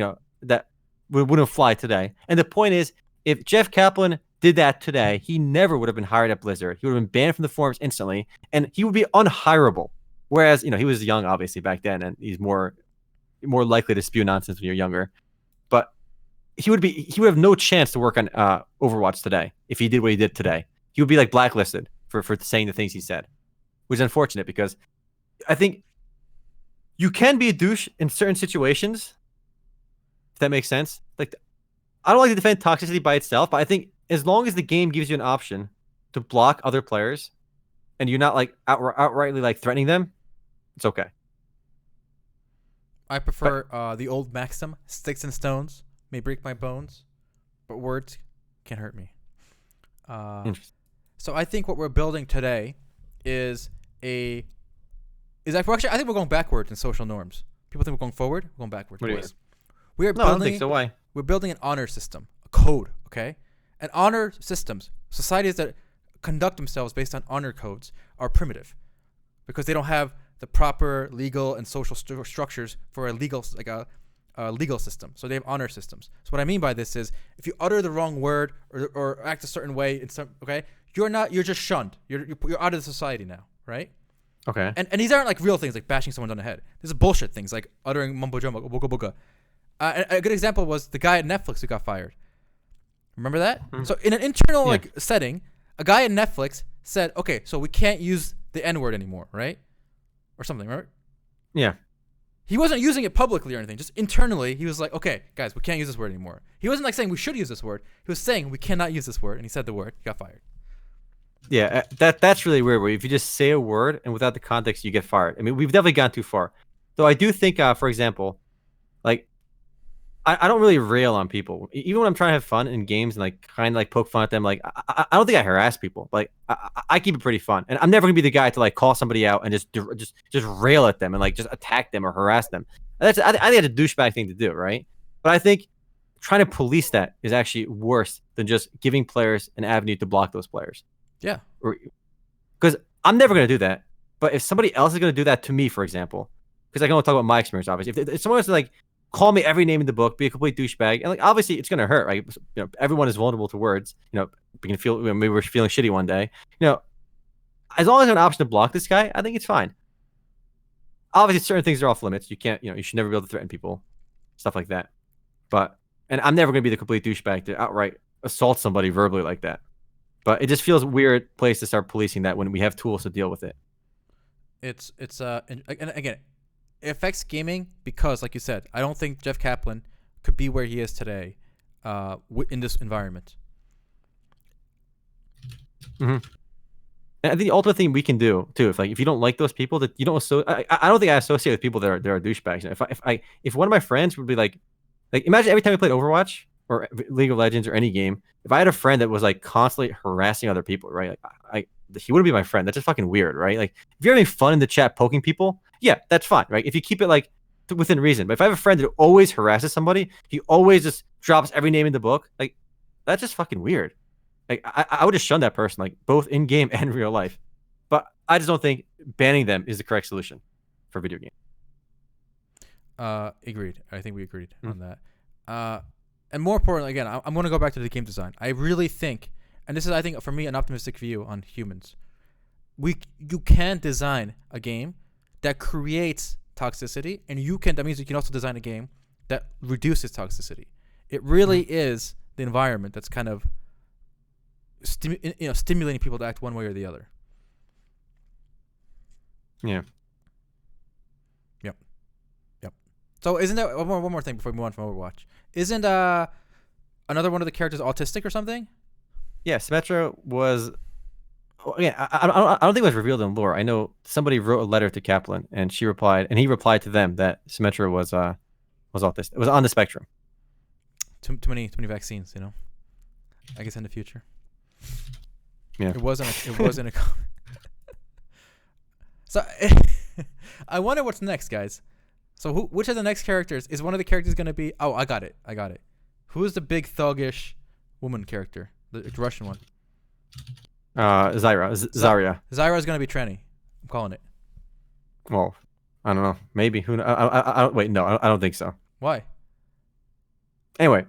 that wouldn't fly today. And the point is, if Jeff Kaplan did that today, he never would have been hired at Blizzard. He would have been banned from the forums instantly, and he would be unhireable. Whereas he was young, obviously, back then, and he's more likely to spew nonsense when you're younger. But he would have no chance to work on Overwatch today if he did what he did today. he would be like blacklisted for saying the things he said, which is unfortunate because I think you can be a douche in certain situations, if that makes sense. Like, I don't like to defend toxicity by itself, but I think as long as the game gives you an option to block other players and you're not like outrightly like threatening them, it's okay. I prefer the old maxim: sticks and stones may break my bones, but words can hurt me. Interesting. So I think what we're building today is actually I think we're going backwards in social norms. People think we're going forward. We're going backwards. What do you mean? We are No, I don't think so. Why? We're building an honor system, a code, okay? And honor systems, societies that conduct themselves based on honor codes are primitive because they don't have the proper legal and social structures for a legal system. So they have honor systems. So what I mean by this is if you utter the wrong word or act a certain way you're just shunned. You're out of the society now, right? Okay. And these aren't like real things like bashing someone on the head. These are bullshit things like uttering mumbo jumbo, booga booga. A good example was the guy at Netflix who got fired. Remember that? Mm-hmm. So in an internal setting, a guy at Netflix said, "Okay, so we can't use the N-word anymore, right?" Or something, right? Yeah. He wasn't using it publicly or anything. Just internally, he was like, "Okay, guys, we can't use this word anymore." He wasn't like saying we should use this word. He was saying we cannot use this word, and he said the word. He got fired. Yeah, that's really weird. Where if you just say a word and without the context, you get fired. I mean, we've definitely gone too far. Though I do think, for example, like I don't really rail on people, even when I'm trying to have fun in games and like kind of like poke fun at them. Like I don't think I harass people. Like I keep it pretty fun, and I'm never gonna be the guy to like call somebody out and just rail at them and like just attack them or harass them. I think that's a douchebag thing to do, right? But I think trying to police that is actually worse than just giving players an avenue to block those players. Yeah. Because I'm never going to do that. But if somebody else is going to do that to me, for example, because I can only talk about my experience, obviously. If someone was to like call me every name in the book, be a complete douchebag, and like obviously it's going to hurt, right? You know, everyone is vulnerable to words. You know, we can feel maybe we're feeling shitty one day. You know, as long as I have an option to block this guy, I think it's fine. Obviously, certain things are off limits. You can't, you should never be able to threaten people, stuff like that. And I'm never going to be the complete douchebag to outright assault somebody verbally like that. But it just feels a weird place to start policing that when we have tools to deal with it. And again, it affects gaming because, like you said, I don't think Jeff Kaplan could be where he is today, in this environment. Mm-hmm. And I think the ultimate thing we can do too, if you don't like those people, that you don't I don't think I associate with people that are douchebags. If one of my friends would be like imagine every time we played Overwatch or League of Legends or any game, if I had a friend that was like constantly harassing other people, right? Like he wouldn't be my friend. That's just fucking weird, right? Like if you're having fun in the chat poking people, yeah, that's fine, right? If you keep it like within reason. But if I have a friend that always harasses somebody, he always just drops every name in the book, like that's just fucking weird. Like I would just shun that person, like both in game and real life. But I just don't think banning them is the correct solution for video games. Agreed. I think we agreed on that. And more importantly, again, I'm going to go back to the game design. I really think, and this is, I think, for me, an optimistic view on humans. You can design a game that creates toxicity, and that means you can also design a game that reduces toxicity. It really is the environment that's kind of stimulating people to act one way or the other. Yeah. Yep. So isn't there one more thing before we move on from Overwatch? Isn't another one of the characters autistic or something? Yeah, Symmetra was. Again, I don't think it was revealed in lore. I know somebody wrote a letter to Kaplan, and he replied to them that Symmetra was autistic. It was on the spectrum. Too many vaccines, I guess in the future. Yeah. It wasn't a. So I wonder what's next, guys. So which of the next characters is one of the characters going to be? Oh, I got it. Who is the big thuggish woman character? The Russian one. Zarya. Zarya is going to be tranny. I'm calling it. Well, I don't know. Maybe. Who? I don't. Wait, no. I don't think so. Why? Anyway,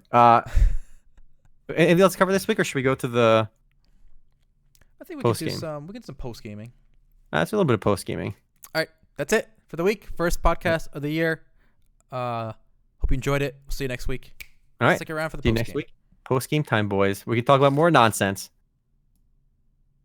anything else to cover this week, or should we go to the? I think we can do some post gaming. That's a little bit of post gaming. All right, that's it for the week. First podcast of the year. Hope you enjoyed it. We'll see you next week. All right. Stick around for the post game. See you next week. Post game time, boys. We can talk about more nonsense.